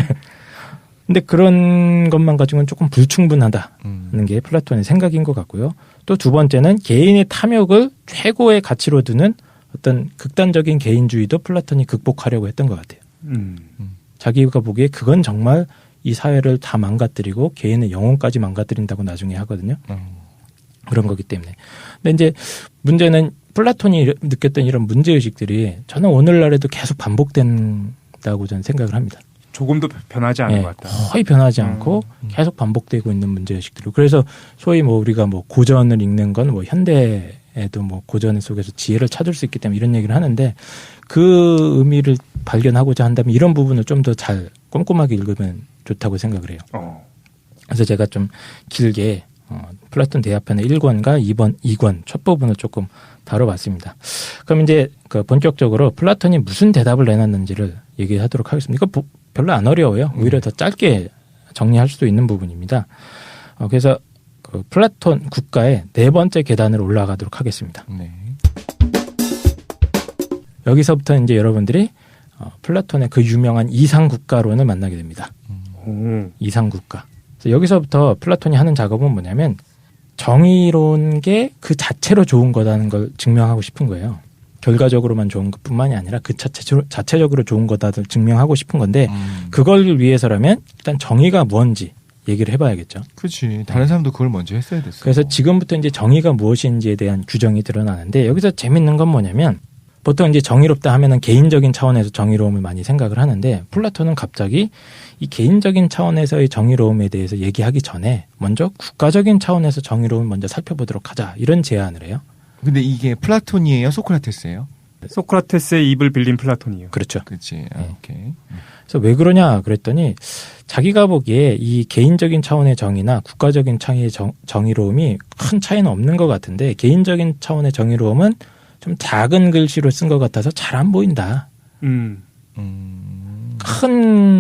근데 그런 것만 가지고는 조금 불충분하다는 게 플라톤의 생각인 것 같고요. 또 두 번째는 개인의 탐욕을 최고의 가치로 두는 어떤 극단적인 개인주의도 플라톤이 극복하려고 했던 것 같아요. 자기가 보기에 그건 정말 이 사회를 다 망가뜨리고 개인의 영혼까지 망가뜨린다고 나중에 하거든요. 그런 거기 때문에. 근데 이제 문제는 플라톤이 느꼈던 이런 문제의식들이 저는 오늘날에도 계속 반복된다고 저는 생각을 합니다. 조금도 변하지 않은 것 같다. 거의 변하지 않고 계속 반복되고 있는 문제의식들이고 그래서 소위 뭐 우리가 뭐 고전을 읽는 건 뭐 현대에도 뭐 고전 속에서 지혜를 찾을 수 있기 때문에 이런 얘기를 하는데 그 의미를 발견하고자 한다면 이런 부분을 좀 더 잘 꼼꼼하게 읽으면 좋다고 생각을 해요. 그래서 제가 좀 길게 플라톤 대화편의 1권과 2권 첫 부분을 조금 다뤄봤습니다. 그럼 이제 본격적으로 플라톤이 무슨 대답을 내놨는지를 얘기하도록 하겠습니다. 이거 별로 안 어려워요. 오히려 더 짧게 정리할 수도 있는 부분입니다. 그래서 플라톤 국가의 네 번째 계단으로 올라가도록 하겠습니다. 네. 여기서부터 이제 여러분들이 플라톤의 그 유명한 이상국가론을 만나게 됩니다. 이상국가. 여기서부터 플라톤이 하는 작업은 뭐냐면 정의로운 게 그 자체로 좋은 거다는 걸 증명하고 싶은 거예요. 결과적으로만 좋은 것뿐만이 아니라 그 자체적으로 좋은 거다를 증명하고 싶은 건데 그걸 위해서라면 일단 정의가 뭔지 얘기를 해봐야겠죠. 그렇지. 다른 사람도 그걸 먼저 했어야 됐어. 그래서 지금부터 이제 정의가 무엇인지에 대한 규정이 드러나는데 여기서 재밌는 건 뭐냐면 보통 이제 정의롭다 하면은 개인적인 차원에서 정의로움을 많이 생각을 하는데 플라톤은 갑자기 이 개인적인 차원에서의 정의로움에 대해서 얘기하기 전에 먼저 국가적인 차원에서 정의로움을 먼저 살펴보도록 하자 이런 제안을 해요. 근데 이게 플라톤이에요? 소크라테스예요? 소크라테스의 입을 빌린 플라톤이에요. 그렇죠. 그렇지. 네. 오케이. 그래서 왜 그러냐 그랬더니 자기가 보기에 이 개인적인 차원의 정의나 국가적인 차원의 정의로움이 큰 차이는 없는 것 같은데 개인적인 차원의 정의로움은 좀 작은 글씨로 쓴 것 같아서 잘 안 보인다. 큰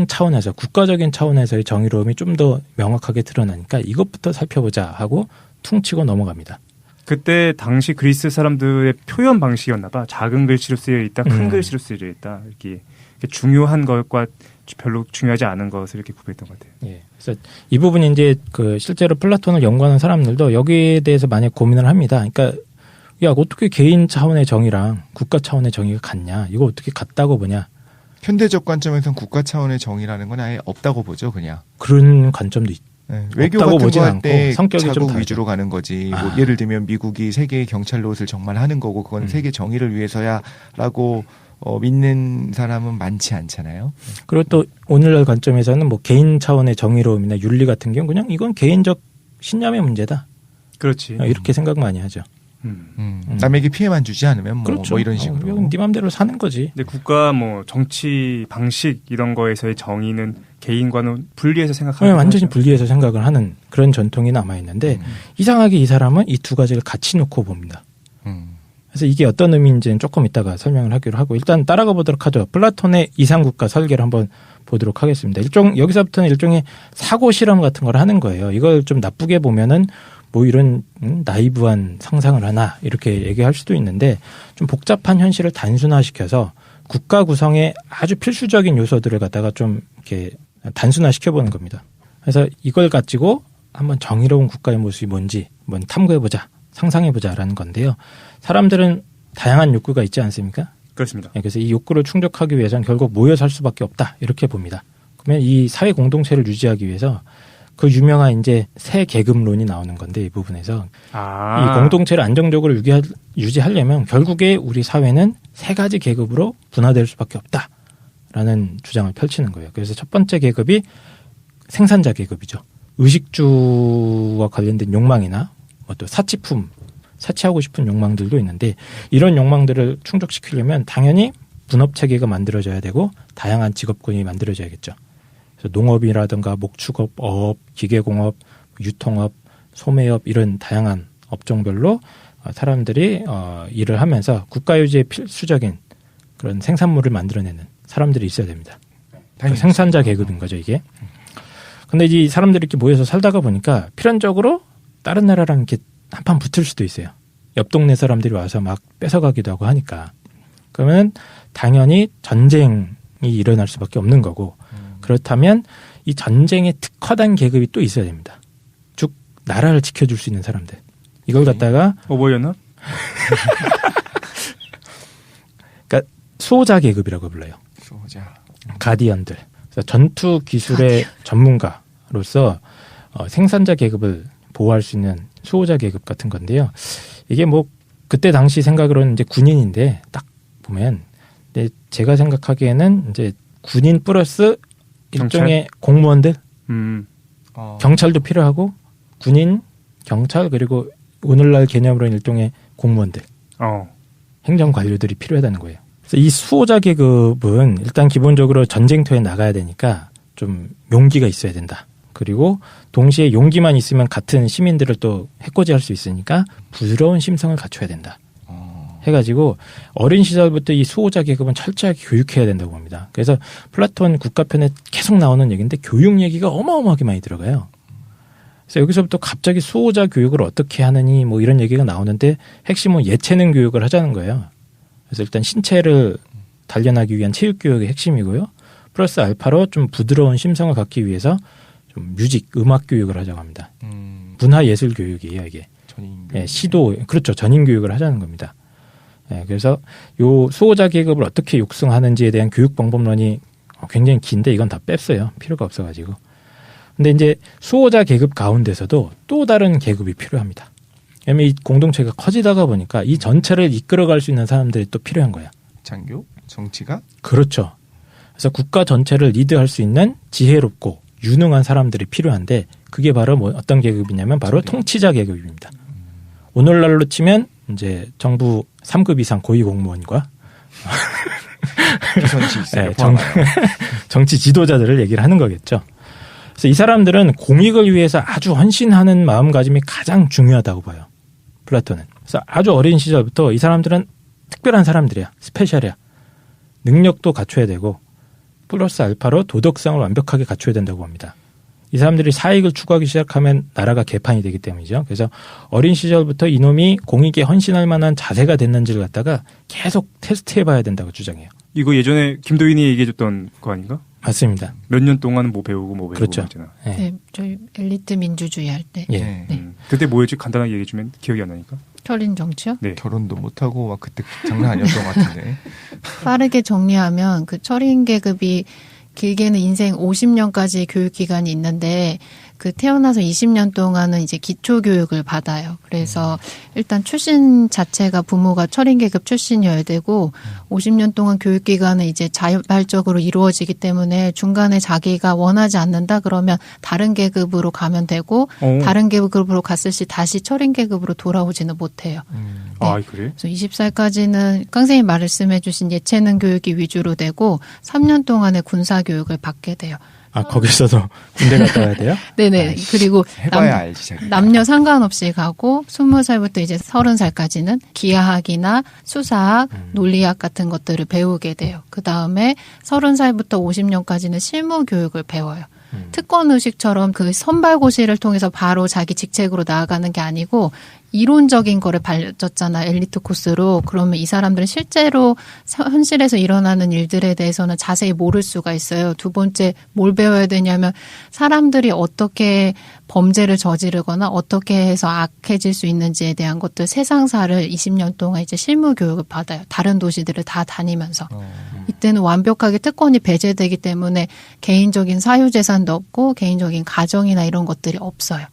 차원에서 국가적인 차원에서의 정의로움이 좀 더 명확하게 드러나니까 이것부터 살펴보자 하고 퉁치고 넘어갑니다. 그때 당시 그리스 사람들의 표현 방식이었나 봐. 작은 글씨로 쓰여 있다, 큰 글씨로 쓰여 있다. 이렇게 중요한 것과 별로 중요하지 않은 것을 이렇게 구별했던 것 같아요. 예. 그래서 이 부분이 이제 실제로 플라톤을 연구하는 사람들도 여기에 대해서 많이 고민을 합니다. 그러니까 야, 어떻게 개인 차원의 정의랑 국가 차원의 정의가 같냐? 이거 어떻게 같다고 보냐? 현대적 관점에서는 국가 차원의 정의라는 건 아예 없다고 보죠, 그냥. 그런 관점도 외교 같은 거 할 때 성격이 좀 자국 다르죠. 위주로 가는 거지. 뭐 예를 들면 미국이 세계의 경찰 노릇을 정말 하는 거고 그건 세계 정의를 위해서야라고 믿는 사람은 많지 않잖아요. 그리고 또 오늘날 관점에서는 뭐 개인 차원의 정의로움이나 윤리 같은 경우 그냥 이건 개인적 신념의 문제다. 그렇지. 이렇게 생각 많이 하죠. 남에게 피해만 주지 않으면 그렇죠. 뭐 이런 식으로. 네 맘대로 사는 거지. 근데 국가 뭐 정치 방식 이런 거에서의 정의는 개인과는 분리해서 생각하는 완전히 분리해서 생각을 하는 그런 전통이 남아 있는데 이상하게 이 사람은 이 두 가지를 같이 놓고 봅니다. 그래서 이게 어떤 의미인지는 조금 이따가 설명을 하기로 하고 일단 따라가 보도록 하죠. 플라톤의 이상국가 설계를 한번 보도록 하겠습니다. 여기서부터는 일종의 사고 실험 같은 걸 하는 거예요. 이걸 좀 나쁘게 보면은 뭐 이런 나이브한 상상을 하나 이렇게 얘기할 수도 있는데 좀 복잡한 현실을 단순화시켜서 국가 구성의 아주 필수적인 요소들을 갖다가 좀 이렇게 단순화시켜보는 겁니다. 그래서 이걸 가지고 한번 정의로운 국가의 모습이 뭔지 한번 탐구해보자, 상상해보자라는 건데요. 사람들은 다양한 욕구가 있지 않습니까? 그렇습니다. 그래서 이 욕구를 충족하기 위해서는 결국 모여 살 수밖에 없다 이렇게 봅니다. 그러면 이 사회 공동체를 유지하기 위해서 그 유명한 이제 세 계급론이 나오는 건데 이 부분에서 이 공동체를 안정적으로 유지하려면 결국에 우리 사회는 세 가지 계급으로 분화될 수밖에 없다라는 주장을 펼치는 거예요. 그래서 첫 번째 계급이 생산자 계급이죠. 의식주와 관련된 욕망이나 또 사치하고 싶은 욕망들도 있는데 이런 욕망들을 충족시키려면 당연히 분업체계가 만들어져야 되고 다양한 직업군이 만들어져야겠죠. 그래서 농업이라든가 목축업, 어업, 기계공업, 유통업, 소매업 이런 다양한 업종별로 사람들이 일을 하면서 국가유지에 필수적인 그런 생산물을 만들어내는 사람들이 있어야 됩니다. 생산자 계급인 거죠 이게. 근데 이 사람들이 이렇게 모여서 살다가 보니까 필연적으로 다른 나라랑 이렇게 한판 붙을 수도 있어요. 옆 동네 사람들이 와서 막 뺏어가기도 하고 하니까. 그러면 당연히 전쟁이 일어날 수밖에 없는 거고 그렇다면 이 전쟁에 특화된 계급이 또 있어야 됩니다. 즉 나라를 지켜줄 수 있는 사람들. 이걸 갖다가 오버연합? 그러니까 수호자 계급이라고 불러요. 수호자. 가디언들. 그래서 전투 기술의 전문가로서 생산자 계급을 보호할 수 있는 수호자 계급 같은 건데요. 이게 뭐 그때 당시 생각으로는 이제 군인인데 딱 보면 근데 제가 생각하기에는 이제 군인 플러스 일종의 공무원들, 경찰도 필요하고 군인, 경찰 그리고 오늘날 개념으로는 일종의 공무원들, 행정 관료들이 필요하다는 거예요. 그래서 이 수호자 계급은 일단 기본적으로 전쟁터에 나가야 되니까 좀 용기가 있어야 된다. 그리고 동시에 용기만 있으면 같은 시민들을 또 해코지할 수 있으니까 부드러운 심성을 갖춰야 된다. 해가지고 어린 시절부터 이 수호자 계급은 철저하게 교육해야 된다고 봅니다. 그래서 플라톤 국가편에 계속 나오는 얘기인데 교육 얘기가 어마어마하게 많이 들어가요. 그래서 여기서부터 갑자기 수호자 교육을 어떻게 하느니 뭐 이런 얘기가 나오는데 핵심은 예체능 교육을 하자는 거예요. 그래서 일단 신체를 단련하기 위한 체육 교육이 핵심이고요. 플러스 알파로 좀 부드러운 심성을 갖기 위해서 좀 뮤직, 음악 교육을 하자고 합니다. 문화예술 교육이에요, 이게. 시도, 그렇죠. 전인 교육을 하자는 겁니다. 그래서 요 수호자 계급을 어떻게 육성하는지에 대한 교육 방법론이 굉장히 긴데 이건 다 뺐어요. 필요가 없어가지고. 근데 이제 수호자 계급 가운데서도 또 다른 계급이 필요합니다. 왜냐면 이 공동체가 커지다가 보니까 이 전체를 이끌어갈 수 있는 사람들이 또 필요한 거야. 장교? 정치가? 그렇죠. 그래서 국가 전체를 리드할 수 있는 지혜롭고 유능한 사람들이 필요한데 그게 바로 뭐 어떤 계급이냐면 바로 통치자 계급입니다. 오늘날로 치면 이제 정부 3급 이상 고위 공무원과 네, 정치 지도자들을 얘기를 하는 거겠죠. 그래서 이 사람들은 공익을 위해서 아주 헌신하는 마음가짐이 가장 중요하다고 봐요. 플라톤은. 그래서 아주 어린 시절부터 이 사람들은 특별한 사람들이야. 스페셜이야. 능력도 갖춰야 되고 플러스 알파로 도덕성을 완벽하게 갖춰야 된다고 봅니다. 이 사람들이 사익을 추구하기 시작하면 나라가 개판이 되기 때문이죠. 그래서 어린 시절부터 이놈이 공익에 헌신할 만한 자세가 됐는지를 갖다가 계속 테스트해봐야 된다고 주장해요. 이거 예전에 김도인이 얘기해줬던 거 아닌가? 맞습니다. 몇 년 동안은 뭐 배우고 뭐 배우고 그렇죠. 있잖아. 네, 저희 엘리트 민주주의 할 때. 예. 그때 뭐였지? 간단하게 얘기해주면 기억이 안 나니까. 철인 정치요? 네. 결혼도 못하고 막 그때 장난 아니었던 것 같은데. 빠르게 정리하면 그 철인 계급이 길게는 인생 50년까지 교육 기간이 있는데 그 태어나서 20년 동안은 이제 기초 교육을 받아요. 그래서 일단 출신 자체가 부모가 철인 계급 출신이어야 되고 50년 동안 교육 기간은 이제 자발적으로 이루어지기 때문에 중간에 자기가 원하지 않는다 그러면 다른 계급으로 가면 되고 다른 계급으로 갔을 시 다시 철인 계급으로 돌아오지는 못해요. 네. 아, 그래? 그래서 20살까지는 깡생이 말씀해 주신 예체능 교육이 위주로 되고 3년 동안의 군사 교육을 받게 돼요. 아, 거기서도 군대 갔다 와야 돼요? 네네. 그리고 해봐야 알지. 남녀 상관없이 가고 20살부터 이제 30살까지는 기하학이나 수사학, 논리학 같은 것들을 배우게 돼요. 그 다음에 30살부터 50년까지는 실무 교육을 배워요. 특권의식처럼 그 선발고시를 통해서 바로 자기 직책으로 나아가는 게 아니고 이론적인 거를 발렸잖아 엘리트 코스로. 그러면 이 사람들은 실제로 현실에서 일어나는 일들에 대해서는 자세히 모를 수가 있어요. 두 번째 뭘 배워야 되냐면 사람들이 어떻게 범죄를 저지르거나 어떻게 해서 악해질 수 있는지에 대한 것들 세상사를 20년 동안 이제 실무 교육을 받아요. 다른 도시들을 다 다니면서. 이때는 완벽하게 특권이 배제되기 때문에 개인적인 사유재산도 없고 개인적인 가정이나 이런 것들이 없어요.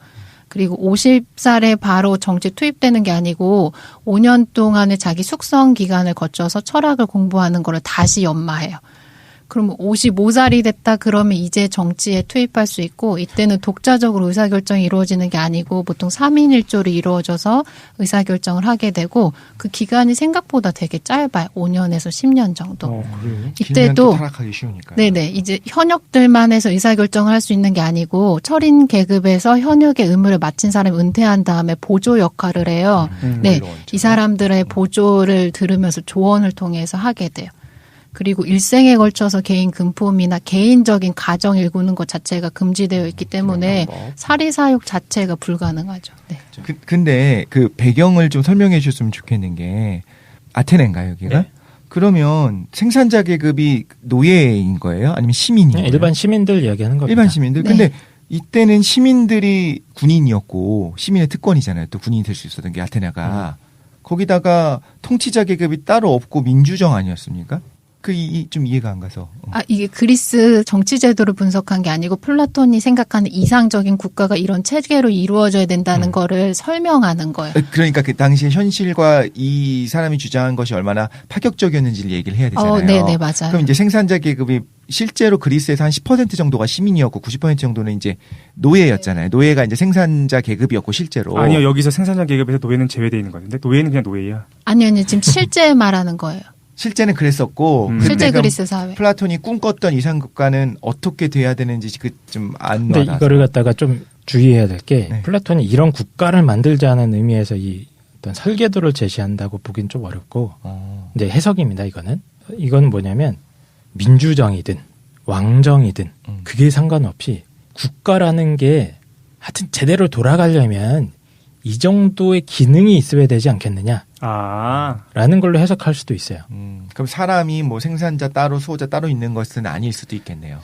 그리고 50살에 바로 정치 투입되는 게 아니고 5년 동안의 자기 숙성 기간을 거쳐서 철학을 공부하는 거를 다시 연마해요. 그러면 55살이 됐다 그러면 이제 정치에 투입할 수 있고 이때는 독자적으로 의사결정이 이루어지는 게 아니고 보통 3인 1조로 이루어져서 의사결정을 하게 되고 그 기간이 생각보다 되게 짧아요. 5년에서 10년 정도. 이때도 타락하기 쉬우니까. 네네. 이제 현역들만 해서 의사결정을 할 수 있는 게 아니고 철인 계급에서 현역의 의무를 마친 사람이 은퇴한 다음에 보조 역할을 해요. 네, 이 사람들의 보조를 들으면서 조언을 통해서 하게 돼요. 그리고 일생에 걸쳐서 개인 금품이나 개인적인 가정 일구는 것 자체가 금지되어 있기 때문에 사리사욕 자체가 불가능하죠. 네. 근데 그 배경을 좀 설명해 주셨으면 좋겠는 게 아테네인가요, 여기가? 네. 그러면 생산자 계급이 노예인 거예요? 아니면 시민이에요? 일반 시민들 이야기하는 겁니다. 일반 시민들. 네. 근데 이때는 시민들이 군인이었고 시민의 특권이잖아요. 또 군인이 될 수 있었던 게 아테네가. 거기다가 통치자 계급이 따로 없고 민주정 아니었습니까? 좀 이해가 안 가서. 이게 그리스 정치 제도를 분석한 게 아니고 플라톤이 생각하는 이상적인 국가가 이런 체계로 이루어져야 된다는 거를 설명하는 거예요. 그러니까 그 당시의 현실과 이 사람이 주장한 것이 얼마나 파격적이었는지를 얘기를 해야 되잖아요. 네, 맞아요. 그럼 이제 생산자 계급이 실제로 그리스에서 한 10% 정도가 시민이었고 90% 정도는 이제 노예였잖아요. 노예가 이제 생산자 계급이었고 실제로. 아니요, 여기서 생산자 계급에서 노예는 제외되어 있는 거같은데 노예는 그냥 노예야. 아니요, 지금 실제 말하는 거예요. 실제는 그랬었고 실제 그리스 사회. 플라톤이 꿈꿨던 이상국가는 어떻게 돼야 되는지 좀 안 근데 와닿아서. 이거를 갖다가 좀 주의해야 될 게 네. 플라톤이 이런 국가를 만들자는 의미에서 이 어떤 설계도를 제시한다고 보긴 좀 어렵고 이제 해석입니다. 이건 뭐냐면 민주정이든 왕정이든 그게 상관없이 국가라는 게 하여튼 제대로 돌아가려면 이 정도의 기능이 있어야 되지 않겠느냐. 라는 걸로 해석할 수도 있어요. 그럼 사람이 뭐 생산자 따로 수호자 따로 있는 것은 아닐 수도 있겠네요.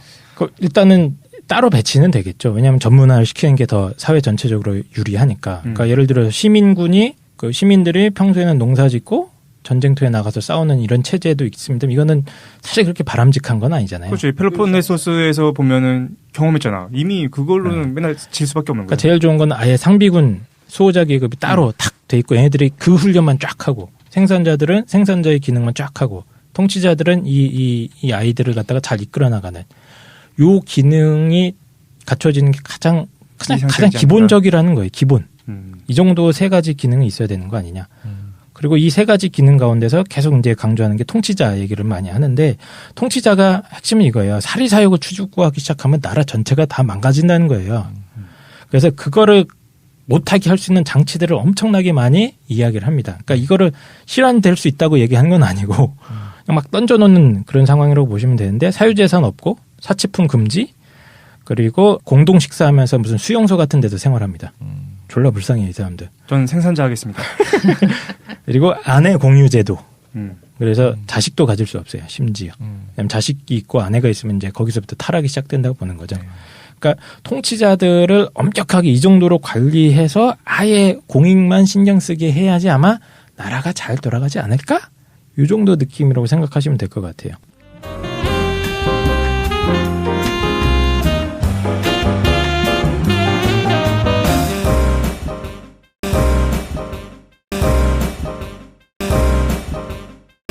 일단은 따로 배치는 되겠죠. 왜냐하면 전문화를 시키는 게 더 사회 전체적으로 유리하니까. 그러니까 예를 들어 시민군이 그 시민들이 평소에는 농사 짓고 전쟁터에 나가서 싸우는 이런 체제도 있습니다. 이거는 사실 그렇게 바람직한 건 아니잖아요. 그렇죠. 펠로폰네소스에서 보면은 경험했잖아. 이미 그걸로는 맨날 질 수밖에 없는 거예요. 그러니까 제일 좋은 건 아예 상비군 수호자 계급이 따로 탁 돼 있고 얘네들이 그 훈련만 쫙 하고 생산자들은 생산자의 기능만 쫙 하고 통치자들은 이 아이들을 갖다가 잘 이끌어 나가는 요 기능이 갖춰지는 게 가장 기본적이라는 거예요. 기본. 이 정도 세 가지 기능이 있어야 되는 거 아니냐. 그리고 이 세 가지 기능 가운데서 계속 이제 강조하는 게 통치자 얘기를 많이 하는데 통치자가 핵심은 이거예요. 사리사욕을 추구하기 시작하면 나라 전체가 다 망가진다는 거예요. 그래서 그거를 못하게 할 수 있는 장치들을 엄청나게 많이 이야기를 합니다. 그러니까 이거를 실현될 수 있다고 얘기하는 건 아니고 그냥 막 던져놓는 그런 상황이라고 보시면 되는데 사유재산 없고 사치품 금지 그리고 공동 식사하면서 무슨 수용소 같은 데서 생활합니다. 졸라 불쌍해요, 이 사람들. 전 생산자 하겠습니다. 그리고 아내 공유 제도. 그래서 자식도 가질 수 없어요, 심지어. 왜냐면 자식이 있고 아내가 있으면 이제 거기서부터 타락이 시작된다고 보는 거죠. 그러니까 통치자들을 엄격하게 이 정도로 관리해서 아예 공익만 신경 쓰게 해야지 아마 나라가 잘 돌아가지 않을까? 이 정도 느낌이라고 생각하시면 될 것 같아요.